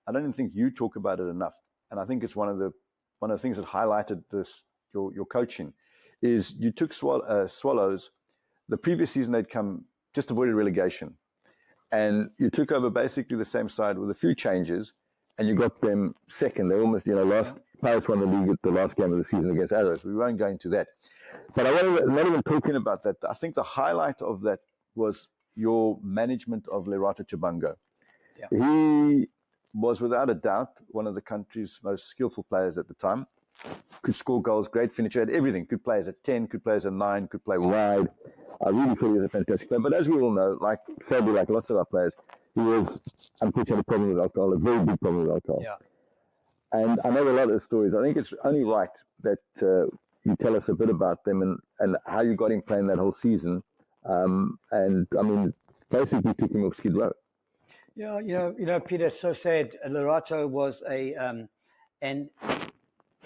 I don't even think you talk about it enough, and I think it's one of the things that highlighted this your coaching, is you took Swallows. The previous season they'd come just avoided relegation, and you took over basically the same side with a few changes, and you got them second. They almost, last Pirates won the league at the last game of the season against Arrows. We won't go into that, but not even talking about that. I think the highlight of that was your management of Lerato Chabangu. Yeah. He was without a doubt one of the country's most skillful players at the time. Could score goals, great finisher, had everything. Could play as a 10, could play as a 9, could play wide. I really thought he was a fantastic player. But as we all know, sadly, like lots of our players, he was unfortunately a problem with alcohol, a very big problem with alcohol. Yeah. And I know a lot of the stories. I think it's only right that you tell us a bit about them and how you got him playing that whole season. And I mean, basically took him off Skid Row. Yeah, Peter, it's so sad. Lerato was and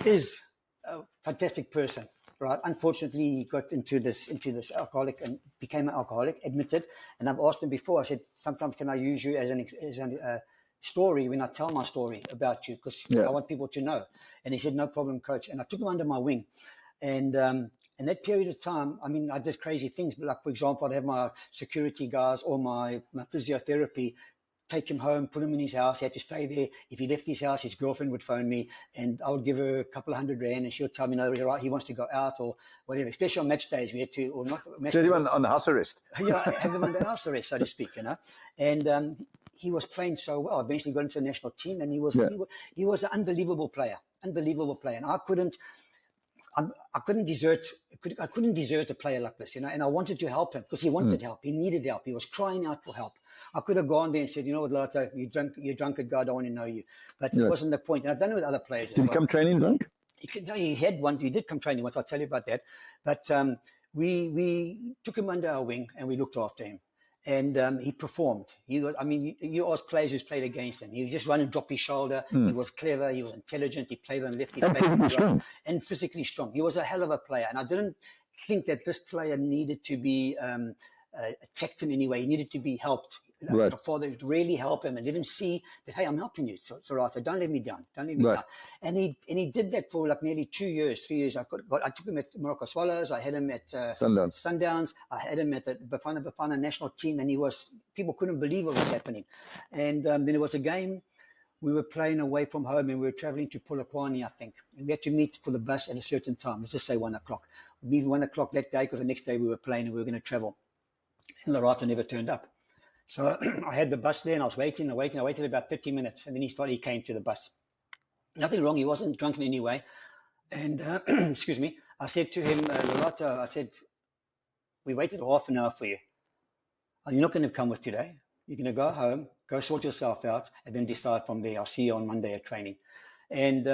is a fantastic person, right? Unfortunately, he got into this alcoholic and became an alcoholic, admitted. And I've asked him before. I said, sometimes can I use you as a story when I tell my story about you, because I want people to know. And he said, no problem, coach. And I took him under my wing. And in that period of time, I mean, I did crazy things. But like, for example, I'd have my security guys or my physiotherapy take him home, put him in his house. He had to stay there. If he left his house, his girlfriend would phone me, and I would give her a couple of $100 and she'll tell me, no, right, he wants to go out or whatever. Especially on match days, we had to, or not. So he went on house arrest. Yeah, have him under house arrest, so to speak, And he was playing so well. Eventually got into the national team, and he was an unbelievable player. And I couldn't desert a player like this, And I wanted to help him because he wanted help. He needed help. He was crying out for help. I could have gone there and said, you know what, Lerato, you're a drunkard guy, I don't want to know you. But it wasn't the point. And I've done it with other players. Did he come training drunk? He did come training once. I'll tell you about that. But we took him under our wing and we looked after him. And he performed. You ask players who's played against him. He would just run and drop his shoulder. He was clever. He was intelligent. He played on the left. He played on the right. And physically strong. He was a hell of a player. And I didn't think that this player needed to be attacked in any way. He needed to be helped. Right. The father would really help him and let him see that, hey, I'm helping you. So right, so don't let me down. Don't let me down. And he did that for like nearly 2 years, 3 years. I took him at Morocco Swallows. I had him at Sundowns. I had him at the Bafana national team, and people couldn't believe what was happening. And then there was a game. We were playing away from home, and we were traveling to Polokwane, I think. And we had to meet for the bus at a certain time. Let's just say 1 o'clock. We meet 1 o'clock that day because the next day we were playing and we were going to travel. And Lerato never turned up. So I had the bus there and I was waiting. I waited about 30 minutes and then he came to the bus. Nothing wrong. He wasn't drunk in any way. And, excuse me, I said to him, Lerato, I said, we waited half an hour for you. You're not going to come with today. You're going to go home, go sort yourself out, and then decide from there. I'll see you on Monday at training. And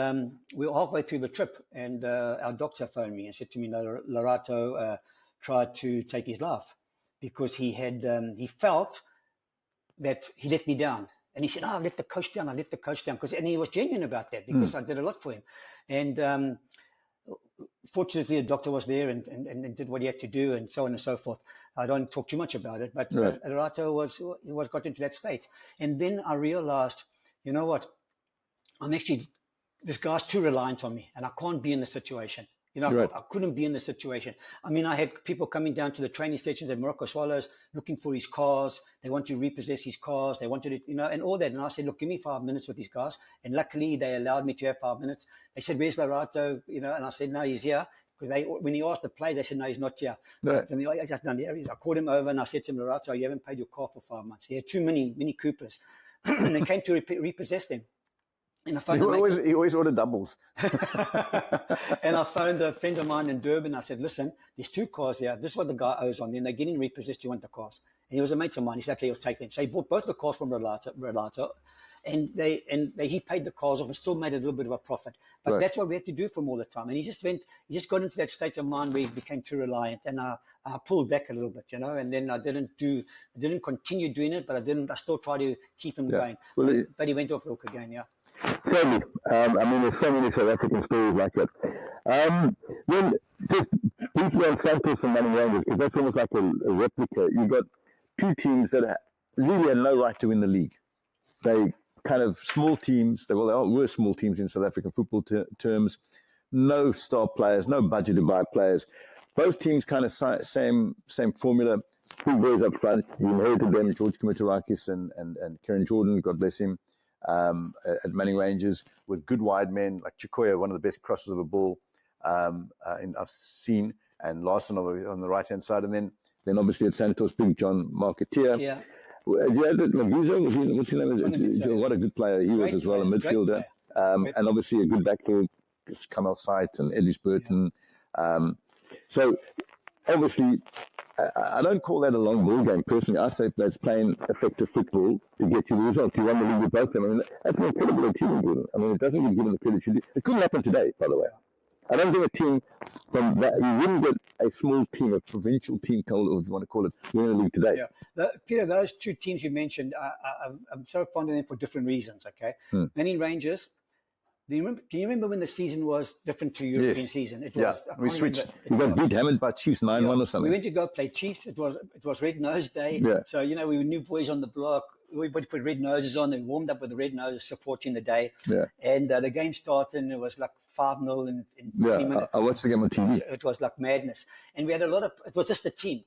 we were halfway through the trip and our doctor phoned me and said to me, Lerato tried to take his life because he felt that he let me down. And he said, I let the coach down. And he was genuine about that because I did a lot for him. And fortunately, the doctor was there and did what he had to do and so on and so forth. I don't talk too much about it, but Lerato got into that state. And then I realized, you know what? This guy's too reliant on me and I can't be in the situation. I couldn't be in the situation. I mean, I had people coming down to the training stations at Morocco Swallows looking for his cars. They want to repossess his cars. They wanted it, and all that. And I said, look, give me 5 minutes with these guys. And luckily, they allowed me to have 5 minutes. They said, where's Lerato? And I said, no, he's here. Because when he asked to play, they said, no, he's not here. Right. I called him over and I said to him, Lerato, you haven't paid your car for 5 months. He had too many Mini Coopers. And they came to repossess them. And he always ordered doubles. And I phoned a friend of mine in Durban. I said, listen, there's 2 cars here. This is what the guy owes on them. They're getting repossessed. You want the cars? And he was a mate of mine. He said, okay, he'll take them. So he bought both the cars from Lerato. And he paid the cars off and still made a little bit of a profit. But that's what we had to do for him all the time. And he just got into that state of mind where he became too reliant. And I pulled back a little bit, and then I didn't continue doing it, but I still tried to keep him going. Well, but he went off the hook again, yeah. Certainly. There's so many South African stories like that. Then just briefly on Santos and Mamelodi, because that's almost like a replica. You've got 2 teams that really had no right to win the league. They kind of small teams. They were small teams in South African football terms. no star players, no budget to buy players. Both teams kind of same formula. Two boys up front. You inherited them, George Kamitarakis and Kieran Jordan, God bless him, at Manning Rangers, with good wide men like Chikoya, one of the best crossers of a ball I've seen, and Larson on the right-hand side. And then obviously at Santos, Big John Marketeer. Yeah. You had Maguzo, what's his name? What a good player he was as well, a midfielder. And obviously a good backfield, Kamal Sight and Edris Burton. So obviously, I don't call that a long ball game personally. I say that's playing effective football to get you the result. You won the league with both of them. I mean, that's an incredible achievement, Gordon. I mean, it doesn't even give them the credit. It couldn't happen today, by the way. I don't think a team from that, you wouldn't get a small team, a provincial team, or if you want to call it, winning the league today. Yeah. Peter, those two teams you mentioned, I'm so fond of them for different reasons, okay? Manning Rangers, can you remember when the season was different to European season? It was. We switched. We got beat, hammered by Chiefs 9-1 or something. We went to go play Chiefs. It was Red Nose Day. Yeah. So, you know, we were new boys on the block. We would put red noses on. They warmed up with the red noses, supporting the day. Yeah. And the game started, and it was like 5-0 in 20 minutes. I watched the game on TV. It was like madness. And we had it was just a team.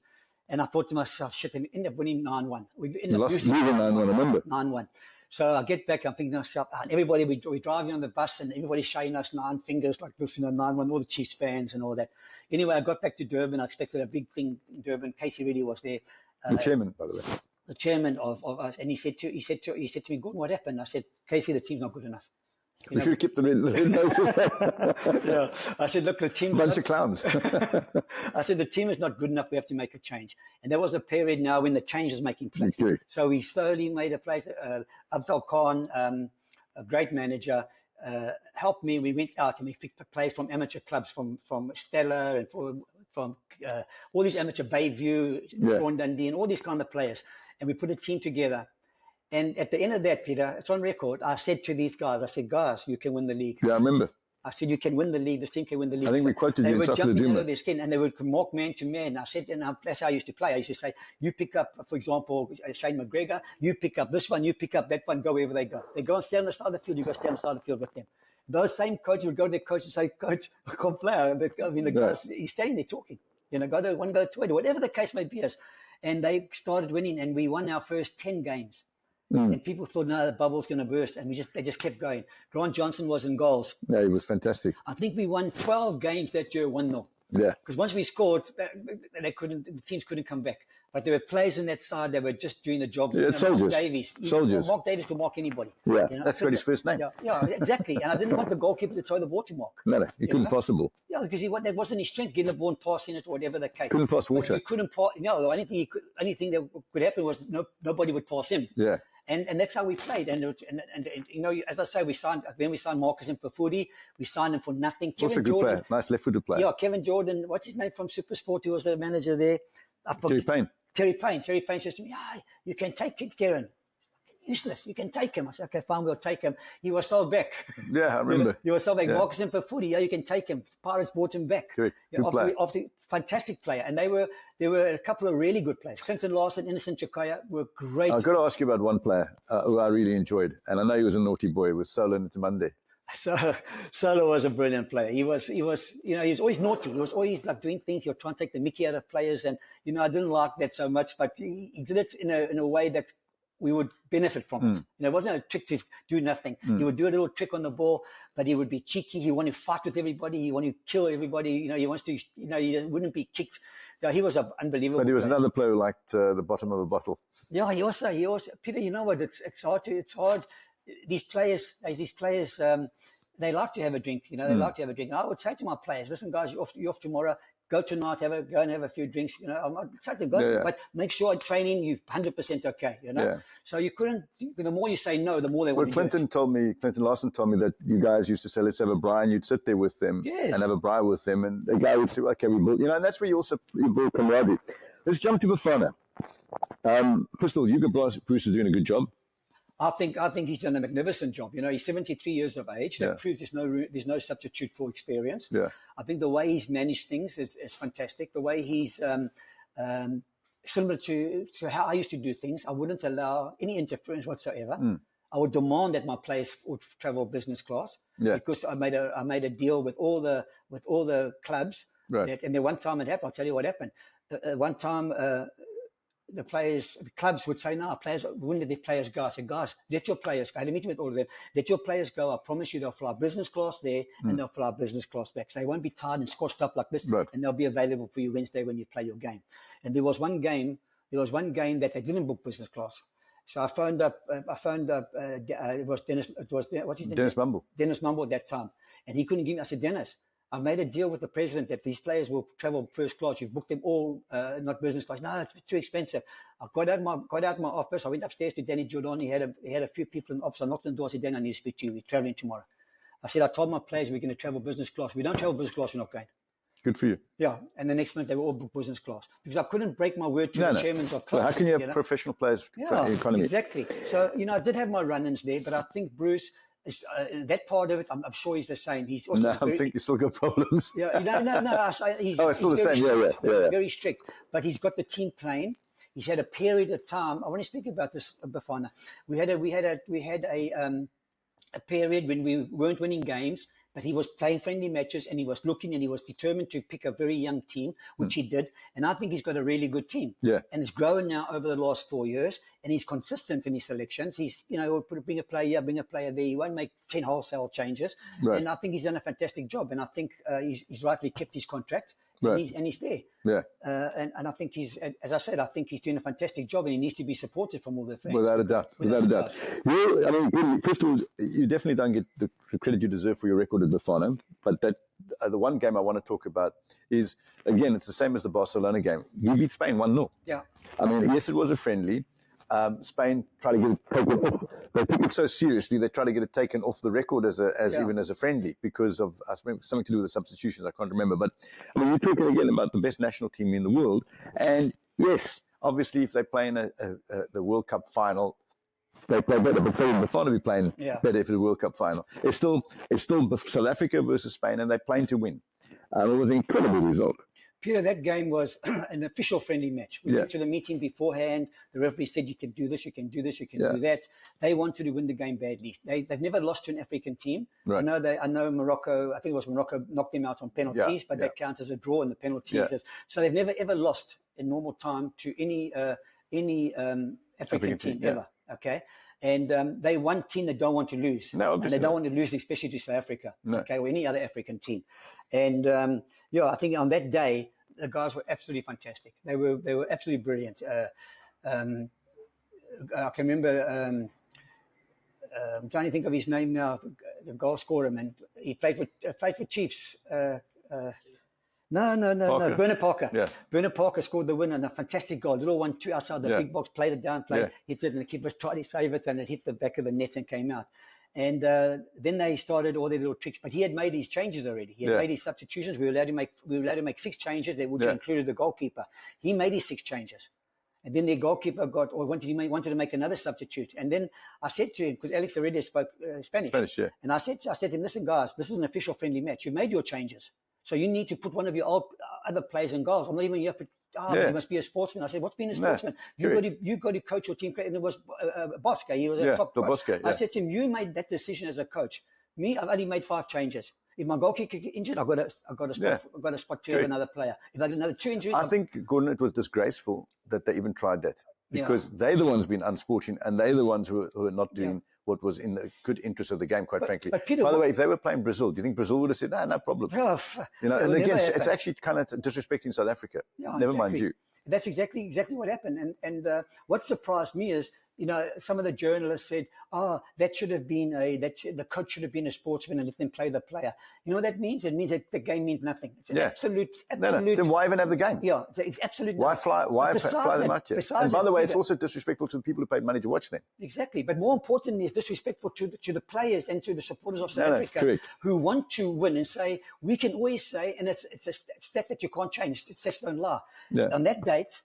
And I thought to myself, shit, we ended up winning 9-1. We ended up losing 9-1, I remember. 9-1. So I get back, I'm thinking to myself, and everybody, we're driving on the bus, and everybody's showing us 9 fingers like this, 9-1, all the Chiefs fans and all that. Anyway, I got back to Durban. I expected a big thing in Durban. Casey Reddy was there. The chairman, by the way. The chairman of us, and he said to me, Gordon, what happened? I said, Casey, the team's not good enough. We should have kept the red noses. Yeah. I said, look, the team... Bunch of clowns. I said, the team is not good enough. We have to make a change. And there was a period now when the change was making place. So we slowly made a place. Abdul Khan, a great manager, helped me. We went out and we picked players from amateur clubs, from Stella and from all these amateur Bayview, Sean Dundee, and all these kind of players. And we put a team together. And at the end of that, Peter, it's on record, I said to these guys, I said, guys, you can win the league. Yeah, I remember. I said, you can win the league. This team can win the league. I think we quoted you in Soccer They were jumping out Duma. of their skin, and they would mark man to man. I said, and that's how I used to play. I used to say, you pick up, for example, Shane McGregor, you pick up this one, you pick up that one, go wherever they go. They go and stand on the side of the field, you go stand on the side of the field with them. Those same coaches would go to their coach and say, Coach, I can't play. I mean, the guys, he's standing there talking. You know, go to the toilet, whatever the case may be. And they started winning, and we won our first 10 games. And people thought, no, the bubble's going to burst, and they just kept going. Grant Johnson was in goals. Yeah, he was fantastic. I think we won 12 games that year, 1-0. Yeah. Because once we scored, the teams couldn't come back. But there were players on that side that were just doing the job. Yeah, soldiers. Mark Davies. Soldiers. Mark Davies could mark anybody. Yeah. You know, That's got his first name. Yeah, exactly. And I didn't want the goalkeeper to throw the ball to Mark. No, it couldn't possible. Yeah, because that wasn't his strength, getting the ball and passing it or whatever the case. Couldn't pass water. He couldn't pass. No, the only thing that could happen was nobody would pass him. Yeah. And that's how we played. And you know, as I say, we signed Marcus in Pafudi. We signed him for nothing. Also a good player. Nice left-footed player. Yeah, Kevin Jordan. What's his name from SuperSport? Who was the manager there? Terry Payne. Terry Payne says to me, you can take it, Kieran. Useless. You can take him. I said, okay, fine, we'll take him. He was sold back. Yeah, I remember. He was sold back. Marcus in Pafudi. Yeah, you can take him. Pirates bought him back. Correct. Good player. After fantastic player. And there were a couple of really good players. Clinton Larson, Innocent Chikoya were great. I've got to ask you about one player who I really enjoyed, and I know he was a naughty boy, was Solo Ntamande. So Solo was a brilliant player. He was, you know, he was always naughty. He was always like doing things. He was trying to take the mickey out of players, and you know, I didn't like that so much. But he did it in a way that we would benefit from it. You know, it wasn't a trick to do nothing. He would do a little trick on the ball, but he would be cheeky. He wanted to fight with everybody. He wanted to kill everybody. You know, he wants to. You know, he wouldn't be kicked. So he was an unbelievable. But he was player. another player who liked the bottom of a bottle. Yeah, he also Peter. You know what? It's hard. These players. They like to have a drink. You know, they like to have a drink. And I would say to my players, listen, guys, you're off tomorrow. Go tonight, go and have a few drinks. You know, I'm not saying go, but make sure at training you're 100% okay. You know, so you couldn't. The more you say no, the more they want to do it. Clinton Larson told me that you guys used to say, let's have a braai, and you'd sit there with them and have a braai with them, and the guy would say, okay, we build, you know, and that's where you build camaraderie. Let's jump to Bafana. First of all, Hugo Bruce is doing a good job. I think he's done a magnificent job. You know, he's 73 years of age. That proves there's no substitute for experience. Yeah. I think the way he's managed things is fantastic. The way he's similar to how I used to do things. I wouldn't allow any interference whatsoever. I would demand that my players would travel business class because I made a deal with all the clubs. Right. And then one time it happened. I'll tell you what happened. One time the clubs would say, no, players, when did the players go? I said, guys, let your players go. I had a meeting with all of them. Let your players go. I promise you they'll fly business class there and they'll fly business class back. So they won't be tired and scorched up like this. Right. And they'll be available for you Wednesday when you play your game. And there was one game that they didn't book business class. So I phoned up, it was Dennis, what's his name? Dennis Mumble. Dennis Mumble at that time. And he couldn't give me, I said, Dennis, I've made a deal with the president that these players will travel first class. You've booked them all, not business class. No, it's too expensive. I got out my office. I went upstairs to Danny Jordan. He had a few people in the office. I knocked on the door. I said, Danny, I need to speak to you. We're traveling tomorrow. I said, I told my players we're going to travel business class. We don't travel business class, we're not going. Good for you. Yeah, and the next month they were all booked business class because I couldn't break my word to the chairmen of clubs. So how can you have professional players for economy? Exactly. So, I did have my run-ins there, but I think Bruce, that part of it, I'm sure he's the same. He's also I think you still got problems. Yeah, no. It's still the same. Yeah. Very strict, but he's got the team playing. He's had a period of time. I want to speak about this, Bafana. We had a period when we weren't winning games, but he was playing friendly matches and he was looking and he was determined to pick a very young team, which he did. And I think he's got a really good team. Yeah. And it's grown now over the last 4 years and he's consistent in his selections. He's, he'll bring a player here, bring a player there. He won't make 10 wholesale changes. Right. And I think he's done a fantastic job. And I think he's rightly kept his contract. Right. And he's there. Yeah. And I think as I said, I think he's doing a fantastic job and he needs to be supported from all the fans. Without a doubt. First of all, you definitely don't get the credit you deserve for your record at Bafana. But the one game I want to talk about is, again, it's the same as the Barcelona game. You beat Spain 1-0. Yeah. I mean, yes, it was a friendly. Spain tried to get it taken off. They took it so seriously, they tried to get it taken off the record even as a friendly because of something to do with the substitutions. I can't remember. But I mean, you're talking again about the best national team in the world. And yes, obviously, if they play in the World Cup final, they play better. But Bafana be playing better for the World Cup final. It's still South Africa versus Spain, and they're playing to win. It was an incredible result. Peter, that game was an official friendly match. We went to the meeting beforehand. The referee said, you can do this, you can do this, you can do that. They wanted to win the game badly. They've never lost to an African team. Right. I know Morocco, I think it was Morocco knocked them out on penalties, but that counts as a draw in the penalties. Yeah. So they've never, ever lost in normal time to any African team ever. Okay. And they one team that don't want to lose. No, and they don't want to lose, especially to South Africa, or any other African team. And I think on that day, the guys were absolutely fantastic. They were absolutely brilliant. I can remember, I'm trying to think of his name now, the goal scorer, man. He played for Chiefs. No. Bernard Parker. Yeah. Bernard Parker scored the winner and a fantastic goal. Little 1-2 outside the big box, played it down, hit it, and the keeper tried his favourite and it hit the back of the net and came out. And then they started all their little tricks. But he had made his changes already. He had made his substitutions. We were allowed to make 6 changes, which included the goalkeeper. He made his 6 changes. And then their goalkeeper wanted to make another substitute. And then I said to him, because Alex already spoke Spanish. And I said to him, listen, guys, this is an official friendly match. You've made your changes. So you need to put one of your other players in goals. I'm not even here. You must be a sportsman. I said, what's being a sportsman? You got to coach your team. And it was Bosque. He was a top coach. I said to him, you made that decision as a coach. Me, I've only made 5 changes. If my goalkeeper get injured, I've got a spot to have another player. If I get another 2 injuries, I think, Gordon, it was disgraceful that they even tried that. Because they're the ones being unsporting and they're the ones who are not doing what was in the good interest of the game, quite frankly. But Peter, by the way, if they were playing Brazil, do you think Brazil would have said, no problem? And again, it's actually kind of disrespecting South Africa. Never mind you. That's exactly what happened. And what surprised me is, some of the journalists said, that should have been the coach should have been a sportsman and let them play the player. You know what that means? It means that the game means nothing. It's an absolute. No. Then why even have the game? Yeah, it's absolute. Why fly them out here? And by the way, it's also disrespectful to the people who paid money to watch them. Exactly. But more importantly, it's disrespectful to the players and to the supporters of South Africa who want to win and say, we can always say, and it's a stat that you can't change. Stats don't lie. Yeah. On that date,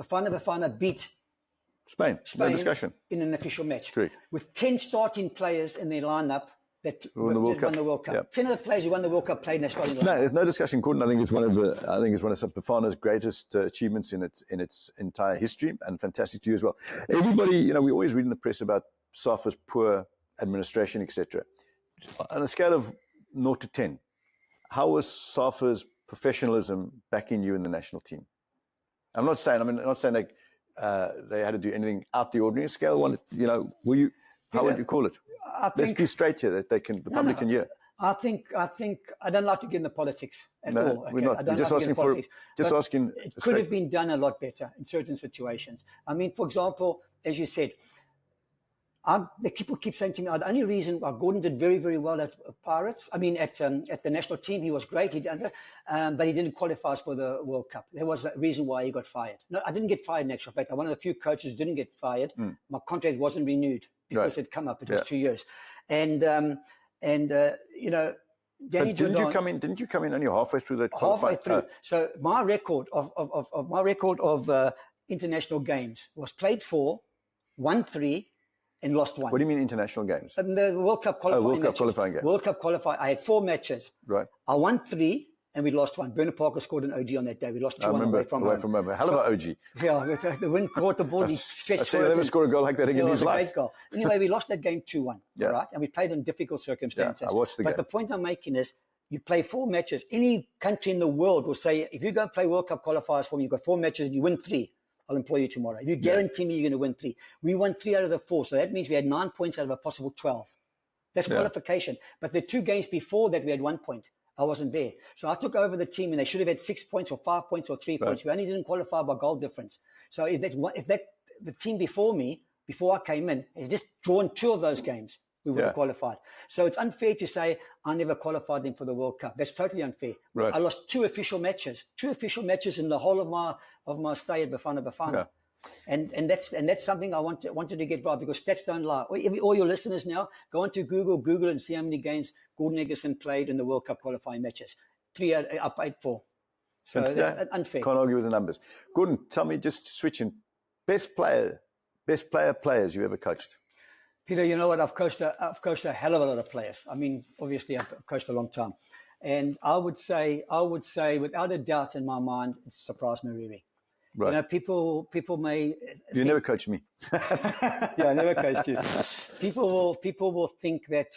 Bafana beat Spain, no discussion. In an official match. Correct. With 10 starting players in their lineup that won the World Cup. Yep. 10 of the players who won the World Cup played in their starting lineup. No, there's no discussion, Gordon. I think it's one of Bafana's greatest achievements in its entire history, and fantastic to you as well. Everybody, we always read in the press about SAFA's poor administration, etc. On a scale of 0 to 10, how was SAFA's professionalism backing you in the national team? I'm not saying like they had to do anything out the ordinary. Scale 1, were you? How would you call it? Let's be straight here, that the public can hear. I think I don't like to get into politics at all. Okay? We're not. We're just asking for. Just asking. It could have been done a lot better in certain situations. I mean, for example, as you said, the people keep saying to me, the only reason why Gordon did very, very well at Pirates, I mean, at the national team, he was great. He did, but he didn't qualify us for the World Cup. There was a reason why he got fired. No, I didn't get fired in actual fact. I'm one of the few coaches who didn't get fired. My contract wasn't renewed because it'd come up. It was 2 years. And Danny but didn't you come in only halfway through that halfway through. So my record of international games was played 4, won 3, and lost 1. What do you mean international games? And the World Cup qualifying games. World Cup qualifying. I had 4 matches. Right. I won 3 and we lost 1. Bernard Parker scored an OG on that day. We lost 2-1 away from home. Hell of an OG. Yeah, the wind caught the ball. He stretched. I'd never scored a goal like that again in his life. Great goal. Anyway, we lost that game 2-1. Yeah. Right, and we played in difficult circumstances. Yeah, I watched the game. But the point I'm making is, you play 4 matches. Any country in the world will say, if you go and play World Cup qualifiers for me, you've got 4 matches and you win 3. I'll employ you tomorrow. You guarantee me you're going to win 3. We won 3 out of the 4, so that means we had 9 points out of a possible 12. That's qualification. But the 2 games before that, we had 1 point. I wasn't there. So I took over the team, and they should have had 6 points or 5 points or 3 points. We only didn't qualify by goal difference. So if the team before me, before I came in, had just drawn 2 of those games, we would have qualified. So it's unfair to say I never qualified them for the World Cup. That's totally unfair. Right. I lost 2 official matches in the whole of my stay at Bafana. Yeah. And that's something I wanted to get right, because stats don't lie. All your listeners now, go onto Google and see how many games Gordon Igesund played in the World Cup qualifying matches. 3 up 8-4. So that's unfair. Can't argue with the numbers. Gordon, tell me, just switching, best players you've ever coached. Peter, you know what? I've coached a hell of a lot of players. I mean, obviously, I've coached a long time, and I would say, without a doubt in my mind, it's Patrice Motsepe. Right. People may. You never coached me. Yeah, I never coached you. People will think that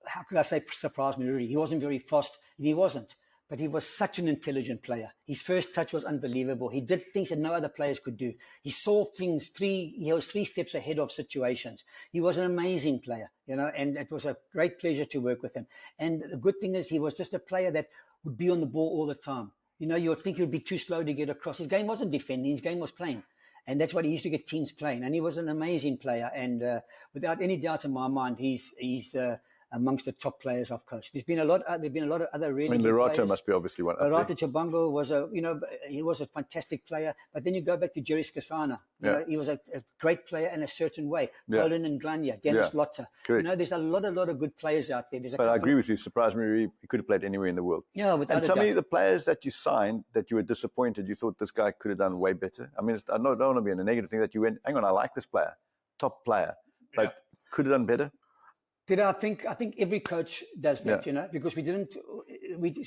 how could I say Patrice Motsepe? He wasn't very fast. He wasn't. But he was such an intelligent player. His first touch was unbelievable. He did things that no other players could do. He saw things he was 3 steps ahead of situations. He was an amazing player, and it was a great pleasure to work with him. And the good thing is, he was just a player that would be on the ball all the time. You would think he would be too slow to get across. His game wasn't defending, his game was playing. And that's what he used to get teams playing. And he was an amazing player. And without any doubt in my mind, he's amongst the top players I've coached. There's been a lot of other really good players. Lerato must be obviously one. Lerato Chabangu was he was a fantastic player. But then you go back to Jerry Skasana. He was a great player in a certain way. Colin and Glania, Dennis Lotter. There's a lot of good players out there. But I agree with you. Surprised me, he could have played anywhere in the world. Yeah, without and tell me the players that you signed that you were disappointed. You thought this guy could have done way better. I mean, I don't want to be in a negative thing that you went, hang on, I like this player, top player, but could have done better. I think every coach does that, because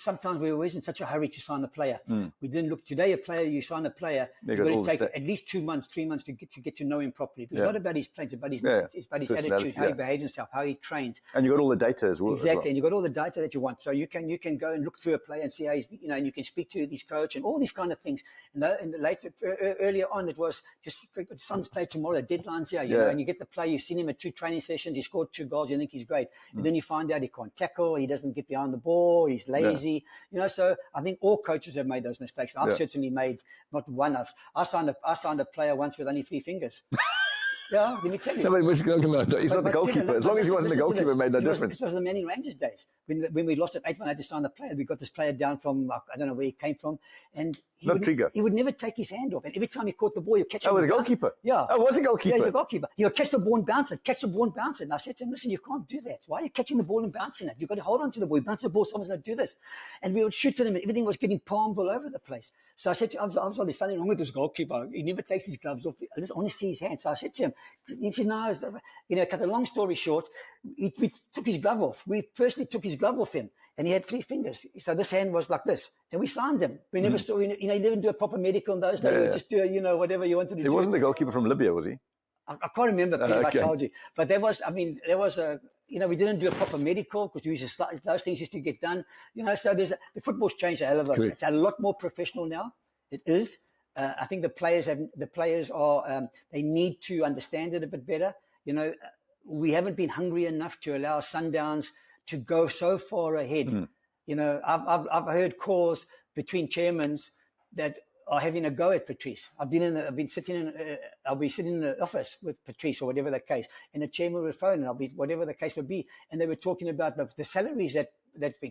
sometimes we're always in such a hurry to sign a player. We didn't look today. You sign a player, you've got to take at least 2 months, 3 months to get to know him properly. It's not about his play, it's about his attitude, how he behaves himself, how he trains. And you got all the data as well. Exactly, and you got all the data that you want. So you can go and look through a player and see how he's, and you can speak to his coach and all these kind of things. And earlier on, it was just Suns play tomorrow, deadlines here, and you get the player. You've seen him at 2 training sessions. He scored 2 goals. You think he's great, and then you find out he can't tackle. He doesn't get behind the ball. He's lazy. So I think all coaches have made those mistakes. I've certainly made not one. I signed a player once with only 3 fingers. Yeah, let me tell you. No, but he's not the goalkeeper. As long as he wasn't the goalkeeper, it made no difference. It was the Manning Rangers days. When we lost at 8-1, I had to sign the player. We got this player down from, I don't know where he came from. And he would never take his hand off. And every time he caught the ball, he'd catch it. Oh, was a goalkeeper? Yeah. Oh, was a goalkeeper? Yeah, he's a goalkeeper. He'll catch the ball and bounce it, And I said to him, listen, you can't do that. Why are you catching the ball and bouncing it? You've got to hold on to the ball. You bounce the ball, someone's going to do this. And we would shoot at him, and everything was getting palmed all over the place. So I said to him, I was like, there's something wrong with this goalkeeper. He never takes his gloves off. I just want to see his hands. So I said to him, he said, no, cut a long story short, we took his glove off. We personally took his glove off him, and he had 3 fingers. So this hand was like this. And we signed him. We never he didn't do a proper medical in those days. We just do, whatever you wanted to do. He wasn't the goalkeeper from Libya, was he? I can't remember, Peter, Okay. I told you. But there was a, we didn't do a proper medical because those things used to get done. So the football's changed a hell of a lot. It's a lot more professional now. It is. I think the players are, they need to understand it a bit better. We haven't been hungry enough to allow Sundowns to go so far ahead. I've heard calls between chairmen that are having a go at Patrice. I'll be sitting in the office with Patrice or whatever the case, and the chairman will phone, and I'll be whatever the case would be, and they were talking about the salaries that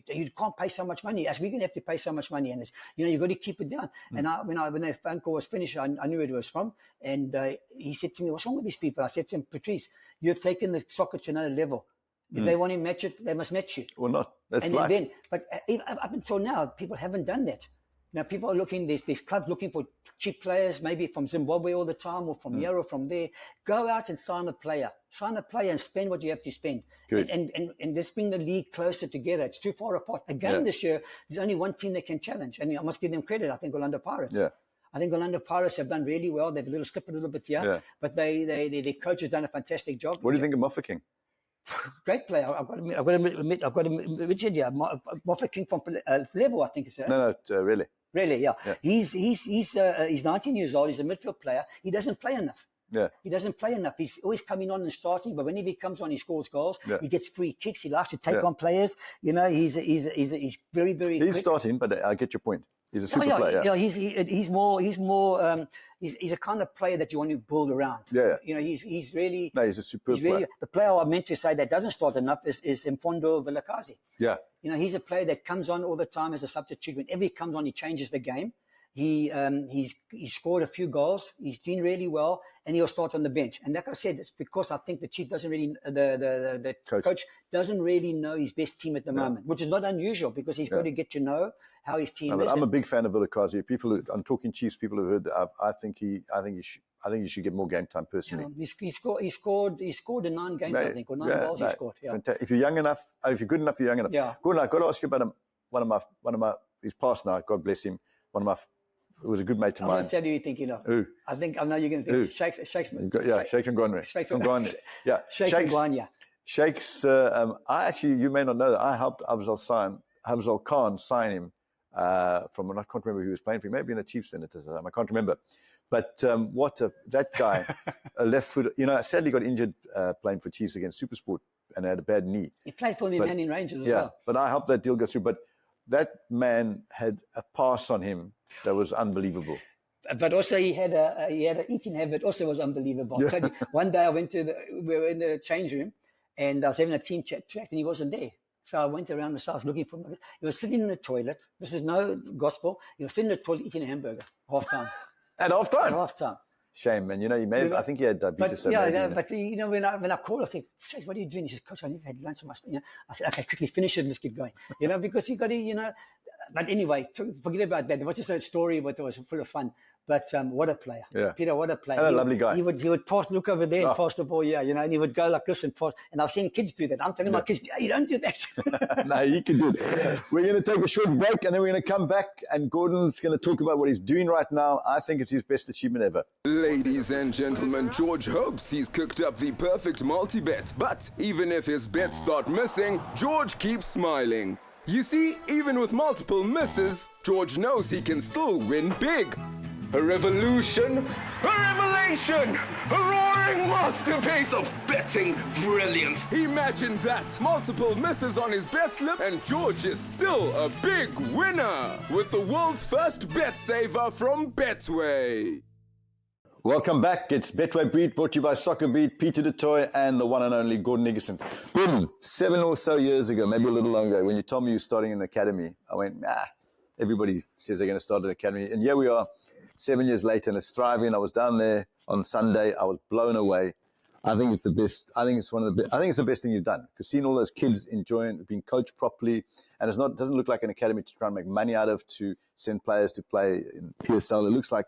you can't pay so much money. As we're going to have to pay so much money, and you've got to keep it down. And when the phone call was finished, I knew where it was from, and he said to me, "What's wrong with these people?" I said to him, "Patrice, you've taken the soccer to another level. If they want to match it, they must match you." Or not. That's and life. But up until now, people haven't done that. Now people are looking. There's clubs looking for cheap players, maybe from Zimbabwe all the time, or from here or from there. Go out and sign a player and spend what you have to spend. Good. And let's bring the league closer together. It's too far apart. Again, this year, there's only one team that can challenge, and I must give them credit. I think Orlando Pirates. Yeah. I think Orlando Pirates have done really well. They've slipped a little bit here, but their coach has done a fantastic job. What do you think of Moffiking? Great player. I've got to admit, Richard, Moffiking from Lebo, I think it's. No, really. Really, yeah. He's 19 years old. He's a midfield player. He doesn't play enough. Yeah. He doesn't play enough. He's always coming on and starting, but whenever he comes on, he scores goals. Yeah. He gets free kicks. He likes to take on players. He's very, very. He's quick. starting, but I get your point. He's a super player. Yeah, he's more. He's a kind of player that you want to build around. Yeah. He's really. No, he's a superb player. The player I meant to say that doesn't start enough is Mpondo Vilakazi. Yeah. He's a player that comes on all the time as a substitute. Whenever he comes on, he changes the game. He's scored a few goals. He's doing really well, and he'll start on the bench. And like I said, it's because I think the chief doesn't really, the coach doesn't really know his best team at the moment, which is not unusual because he's got to get to know how his team is. I'm a big fan of Vilakazi. I'm talking Chiefs. People have heard that. I think he should get more game time personally. He scored in 9 games, I think, or 9 goals he scored. Yeah. If you're young enough, if you're good enough, you're young enough. Yeah. Gordon, I've got to ask you about one of my. He's passed now. God bless him. It was a good mate of mine. I'm going to tell you you're thinking of. Who? I know you're going to think. Shakes Ngwanwe. Yeah. Shakes Ngwanwe. Shakes, you may not know that I helped Afzal Khan sign him from, I can't remember who he was playing for. Maybe in the Chiefs then at the time. I can't remember. But that guy, a left foot, sadly got injured playing for Chiefs against Supersport and had a bad knee. He played for me Man in Rangers as well. But I helped that deal go through. But that man had a pass on him that was unbelievable. But also he had an eating habit. Also was unbelievable. Yeah. One day we were in the change room, and I was having a team chat, and he wasn't there. So I went around the house looking for him. He was sitting in the toilet. This is no gospel. He was sitting in the toilet eating a hamburger half time. At half time. At half time. Shame, man. You may have, I think he had diabetes. But when I called, I think, what are you doing? He says, Coach, I never had lunch. I said, okay, quickly finish it. Let's keep going. Because you got to, But anyway, forget about that. It was just a story, but it was full of fun. But what a player. Yeah. Peter, what a player. And a lovely guy. He would pass, look over there and pass the ball, and he would go like this and pass. And I've seen kids do that. I'm telling my kids, you don't do that. No, you can do it. We're going to take a short break, and then we're going to come back, and Gordon's going to talk about what he's doing right now. I think it's his best achievement ever. Ladies and gentlemen, George hopes he's cooked up the perfect multi-bet. But even if his bets start missing, George keeps smiling. You see, even with multiple misses, George knows he can still win big. A revolution, a revelation, a roaring masterpiece of betting brilliance. Imagine that, multiple misses on his bet slip, and George is still a big winner with the world's first bet saver from Betway. Welcome back. It's Betway Beat, brought to you by SoccerBeat, Peter du Toit, and the one and only Gordon Igesund. Gordon, 7 or so years ago, maybe a little longer, when you told me you were starting an academy, I went, everybody says they're going to start an academy. And here we are, 7 years later, and it's thriving. I was down there on Sunday. I was blown away. I think it's the best. I think it's the best thing you've done, because seeing all those kids enjoying being coached properly, and it doesn't look like an academy to try and make money out of, to send players to play in PSL. It looks like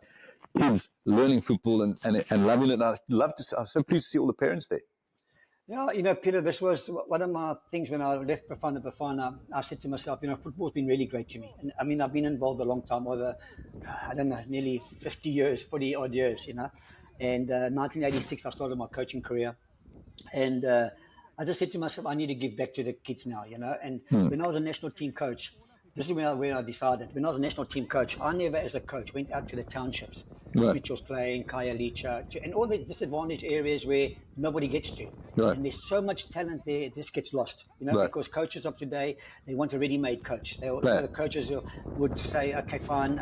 kids learning football and loving it. And I'm so pleased to see all the parents there. Yeah, Peter, this was one of my things when I left Bafana. I said to myself, football's been really great to me. And I mean, I've been involved a long time, over, nearly 50 years, 40 odd years, And 1986, I started my coaching career. And I just said to myself, I need to give back to the kids now, you know. And when I was a national team coach, this is where I decided. When I was a national team coach, I never, as a coach, went out to the townships. Right. Mitchell's playing, Khayelitsha, and all the disadvantaged areas where nobody gets to. Right. And there's so much talent there, it just gets lost, you know, Right. because coaches of today, they want a ready-made coach. The coaches would say, okay, fine,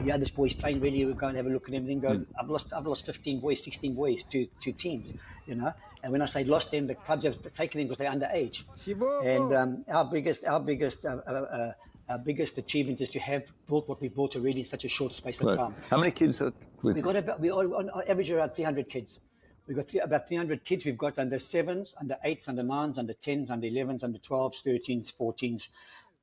yeah, this boy's playing ready, we'll go and have a look at him. Then go, I've lost 15 boys, 16 boys to teams, you know. And when I say lost them, the clubs have taken them because they're underage. And our biggest achievement is to have built what we've built already in such a short space of time. How many kids are with you? We on average around 300 kids. We've got about 300 kids. We've got under 7s, under 8s, under 9s, under 10s, under 11s, under 12s, 13s, 14s,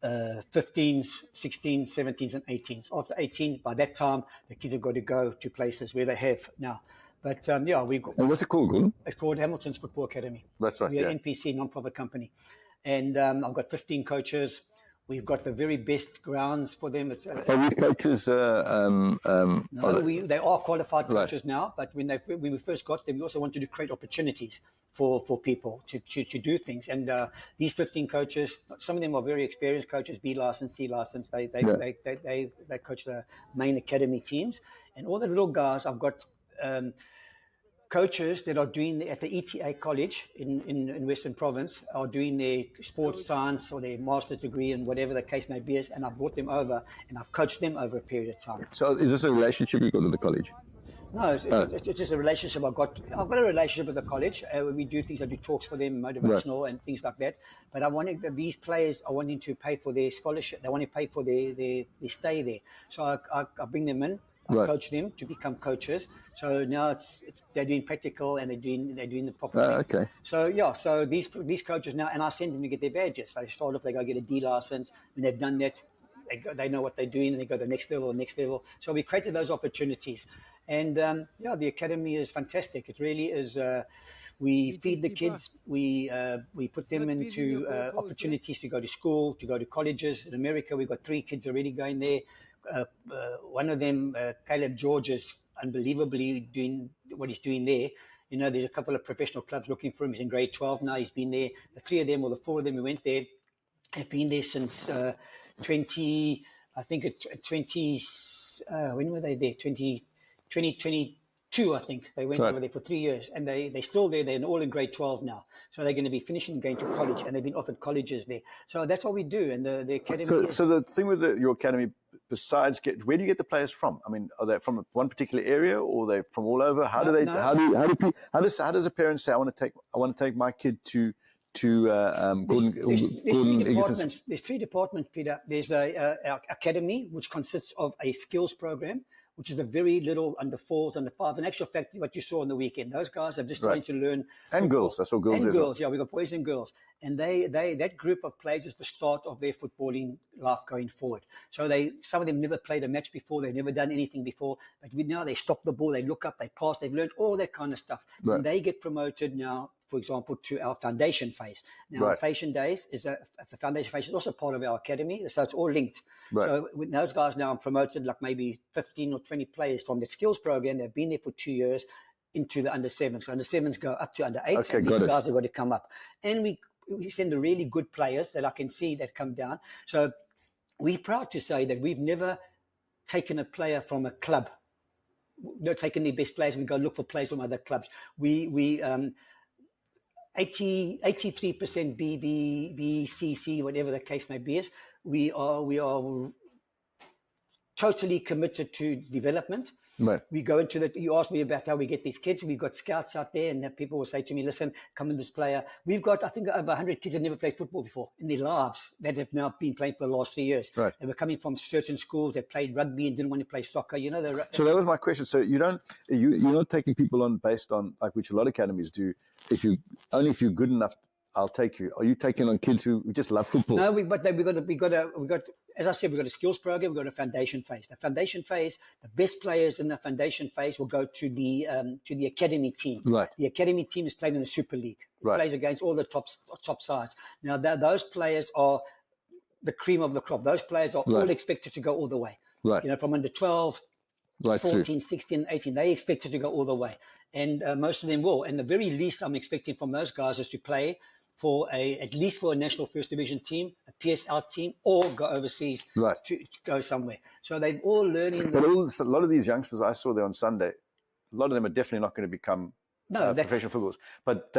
15s, 16s, 17s, and 18s. After 18, by that time, the kids have got to go to places where they have now. But yeah, we've got. And what's it called, Gordon? It's called Hamilton's Football Academy. That's right. We're an NPC, non-profit company. And I've got 15 coaches. We've got the very best grounds for them. Are these coaches? No, they are qualified coaches now. But when we first got them, we also wanted to create opportunities for people to do things. And these 15 coaches, some of them are very experienced coaches, B license, C license. They coach the main academy teams. And all the little guys, I've got coaches that are doing at the ETA college in Western Province are doing their sports science or their master's degree and whatever the case may be, and I've brought them over and I've coached them over a period of time. So is this a relationship you've got with the college? No, it's just a relationship I've got a relationship with the college. We do things, I do talks for them, motivational and things like that. But I wanted these players are wanting to pay for their scholarship. They want to pay for their stay there. So I bring them in. I coach them to become coaches. So now they're doing practical and they're doing the proper thing. Okay. So yeah, so these coaches now, and I send them to get their badges. They start off, they go get a D license. When they've done that, they know what they're doing, and they go to the next level. So we created those opportunities, and yeah, the academy is fantastic. It really is. We feed the kids. We put them into opportunities to go to school, to go to colleges. In America, we've got 3 kids already going there. One of them, Caleb George, is unbelievably doing what he's doing there. You know, there's a couple of professional clubs looking for him. He's in grade 12 now. He's been there. The 3 of them, or the 4 of them who went there, have been there since 20. I think it's 20. When were they there? 2022, I think. They went over there for 3 years, and they're still there. They're all in grade 12 now. So they're going to be finishing going to college, and they've been offered colleges there. So that's what we do. And the academy. So the thing with your academy, besides where do you get the players from? I mean, are they from one particular area, or are they from all over? How does a parent say, I want to take my kid to Gordon Igesund? There's 3 departments, Peter. There's a academy, which consists of a skills program, which is the very little under 4s, under 5s. In actual fact, what you saw on the weekend, those guys are just trying to learn. And girls, I saw girls. And girls, yeah, we've got boys and girls. And that group of players is the start of their footballing life going forward. So some of them never played a match before, they've never done anything before, but now they stop the ball, they look up, they pass, they've learned all that kind of stuff. Right. And they get promoted now, for example, to our foundation phase. Now, our foundation days the foundation phase is also part of our academy, so it's all linked. Right. So with those guys now, I'm promoted like maybe 15 or 20 players from the skills program. They've been there for 2 years into the under 7s. So under 7s go up to under 8s. Okay, and these guys have got to come up. And we send the really good players that I can see that come down. So we're proud to say that we've never taken a player from a club. We've not taken the best players. We go look for players from other clubs. 83% B, C, C, whatever the case may be, we are totally committed to development. Right. We go into you asked me about how we get these kids. We've got scouts out there, and people will say to me, listen, come in this player. We've got, I think, over 100 kids that never played football before in their lives that have now been playing for the last 3 years. Right. They were coming from certain schools that played rugby and didn't want to play soccer. You know, so that was my question. So you're not taking people on based on, like, which a lot of academies do. If you're good enough, I'll take you. Are you taking on kids who just love football? No, we got. As I said, we've got a skills program. We've got a foundation phase. The foundation phase, the best players in the foundation phase will go to the academy team. Right. The academy team is played in the Super League. It plays against all the top sides. Now, those players are the cream of the crop. Those players are all expected to go all the way. Right. You know, from under 12 Right 14, through. 16, 18. They expected to go all the way. And most of them will. And the very least I'm expecting from those guys is to play for at least for a national first division team, a PSL team, or go overseas to go somewhere. So they're all learning. But a lot of these youngsters I saw there on Sunday, a lot of them are definitely not going to become professional footballers. But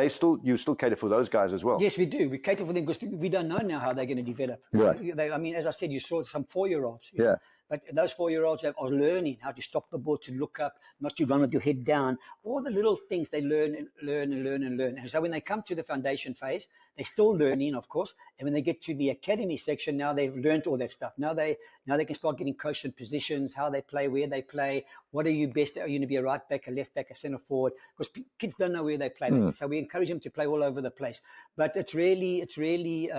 you still cater for those guys as well. Yes, we do. We cater for them because we don't know now how they're going to develop. Right. I mean, as I said, you saw some 4-year-olds. Yeah. But those 4-year-olds are learning how to stop the ball, to look up, not to run with your head down. All the little things they learn. And so when they come to the foundation phase, they're still learning, of course. And when they get to the academy section, now they've learned all that stuff. Now they can start getting coached in positions, how they play, where they play. What are you best? Are you going to be a right back, a left back, a centre forward? Because kids don't know where they play. So we encourage them to play all over the place. But it's really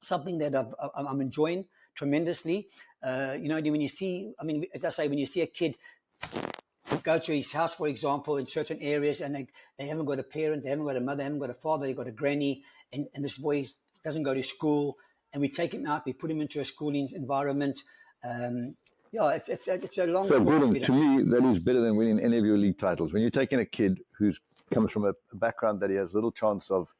something that I'm enjoying tremendously. When you see, I mean, as I say, when you see a kid go to his house, for example, in certain areas, and they haven't got a parent, they haven't got a mother, they haven't got a father, they've got a granny, and this boy doesn't go to school, and we take him out, we put him into a schooling environment. It's a long. So, Gordon, to me, that is better than winning any of your league titles. When you're taking a kid who comes from a background that he has little chance of,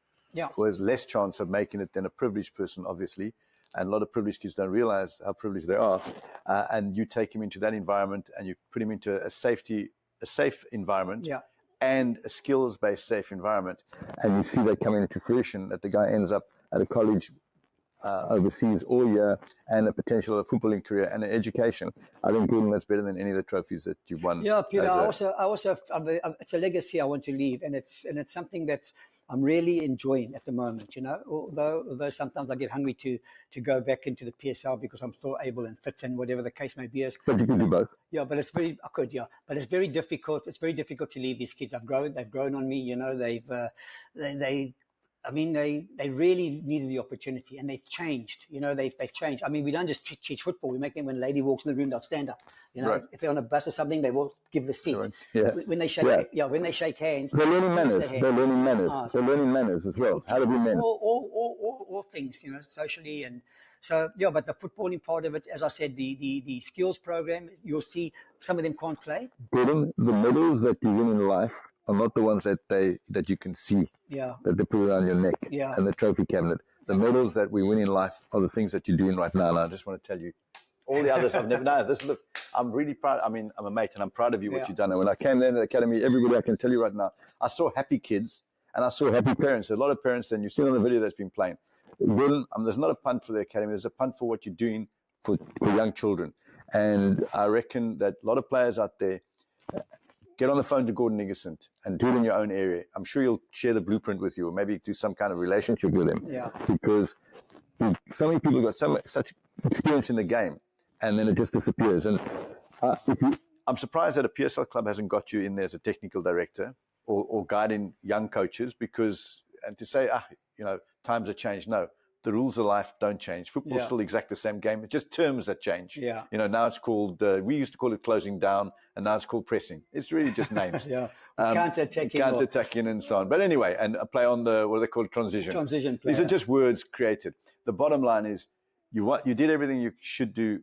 or has less chance of making it than a privileged person, obviously. And a lot of privileged kids don't realize how privileged they are. And you take him into that environment and you put him into a safe environment and a skills-based safe environment. And you see that coming into fruition, that the guy ends up at a college overseas all year and a potential of a footballing career and an education. I think, Gordon, that's better than any of the trophies that you've won. Yeah, Peter, it's a legacy I want to leave. And it's something that I'm really enjoying at the moment, although sometimes I get hungry to go back into the PSL because I'm still able and fit and whatever the case may be. But you can do both. Yeah, but it's very difficult. It's very difficult to leave these kids. They've grown on me, they really needed the opportunity and they've changed. They've changed. I mean, we don't just teach football. We make them, when a lady walks in the room, they'll stand up. If they're on a bus or something, they will give the seat. Yeah. When they shake hands. They're learning manners. They're learning manners. They're learning manners as well. How to be men. All things, socially. And so, but the footballing part of it, as I said, the skills program, you'll see some of them can't play. Gordon, the medals that you win in life are not the ones that you can see, that they put around your neck and the trophy cabinet. The medals that we win in life are the things that you're doing right now. And I just want to tell you, all the others I've never done. Look, I'm really proud. I mean, I'm a mate and I'm proud of you, what you've done. And when I came there in the academy, everybody, I can tell you right now, I saw happy kids and I saw happy parents. A lot of parents, and you've seen on the video that's been playing. Gordon, there's not a punt for the academy. There's a punt for what you're doing for young children. And I reckon that a lot of players out there, get on the phone to Gordon Igesund and do it in your own area. I'm sure he'll share the blueprint with you or maybe do some kind of relationship with him. Yeah. Because so many people got such experience in the game and then it just disappears. And I'm surprised that a PSL club hasn't got you in there as a technical director or guiding young coaches and to say, times have changed. No. The rules of life don't change. Football's still exactly the same game. It's just terms that change. Yeah. Now it's called, we used to call it closing down, and now it's called pressing. It's really just names. Counter-attacking. And so on. But anyway, and a play on what they call transition. Transition play. These are just words created. The bottom line is you did everything you should do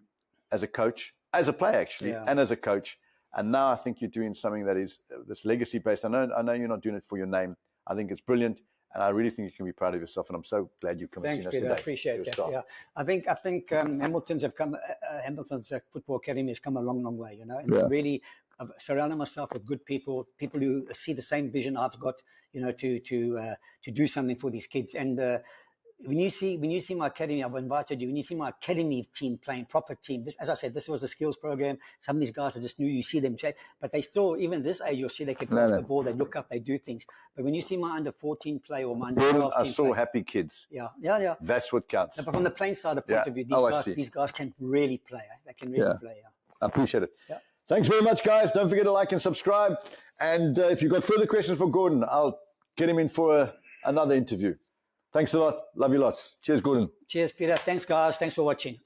as a coach, as a player actually, and as a coach. And now I think you're doing something that is this legacy-based. I know you're not doing it for your name. I think it's brilliant. And I really think you can be proud of yourself, and I'm so glad you come and seen us today. I appreciate that. Yeah, I think Hamilton's football academy has come a long, long way. And really, I've surrounded myself with good people who see the same vision I've got. To do something for these kids. And when you see my academy, I've invited you. When you see my academy team playing proper team, as I said, this was the skills program. Some of these guys are just new. You see them change, but they still, even this age, you'll see they can cross the ball. They look up. They do things. But when you see my under 14 play or my under 12 I saw happy kids. Yeah. That's what counts. But from the playing side of point of view, these guys can really play. They can really play. I appreciate it. Yeah. Thanks very much, guys. Don't forget to like and subscribe. And if you've got further questions for Gordon, I'll get him in for another interview. Thanks a lot. Love you lots. Cheers, Gordon. Cheers, Peter. Thanks, guys. Thanks for watching.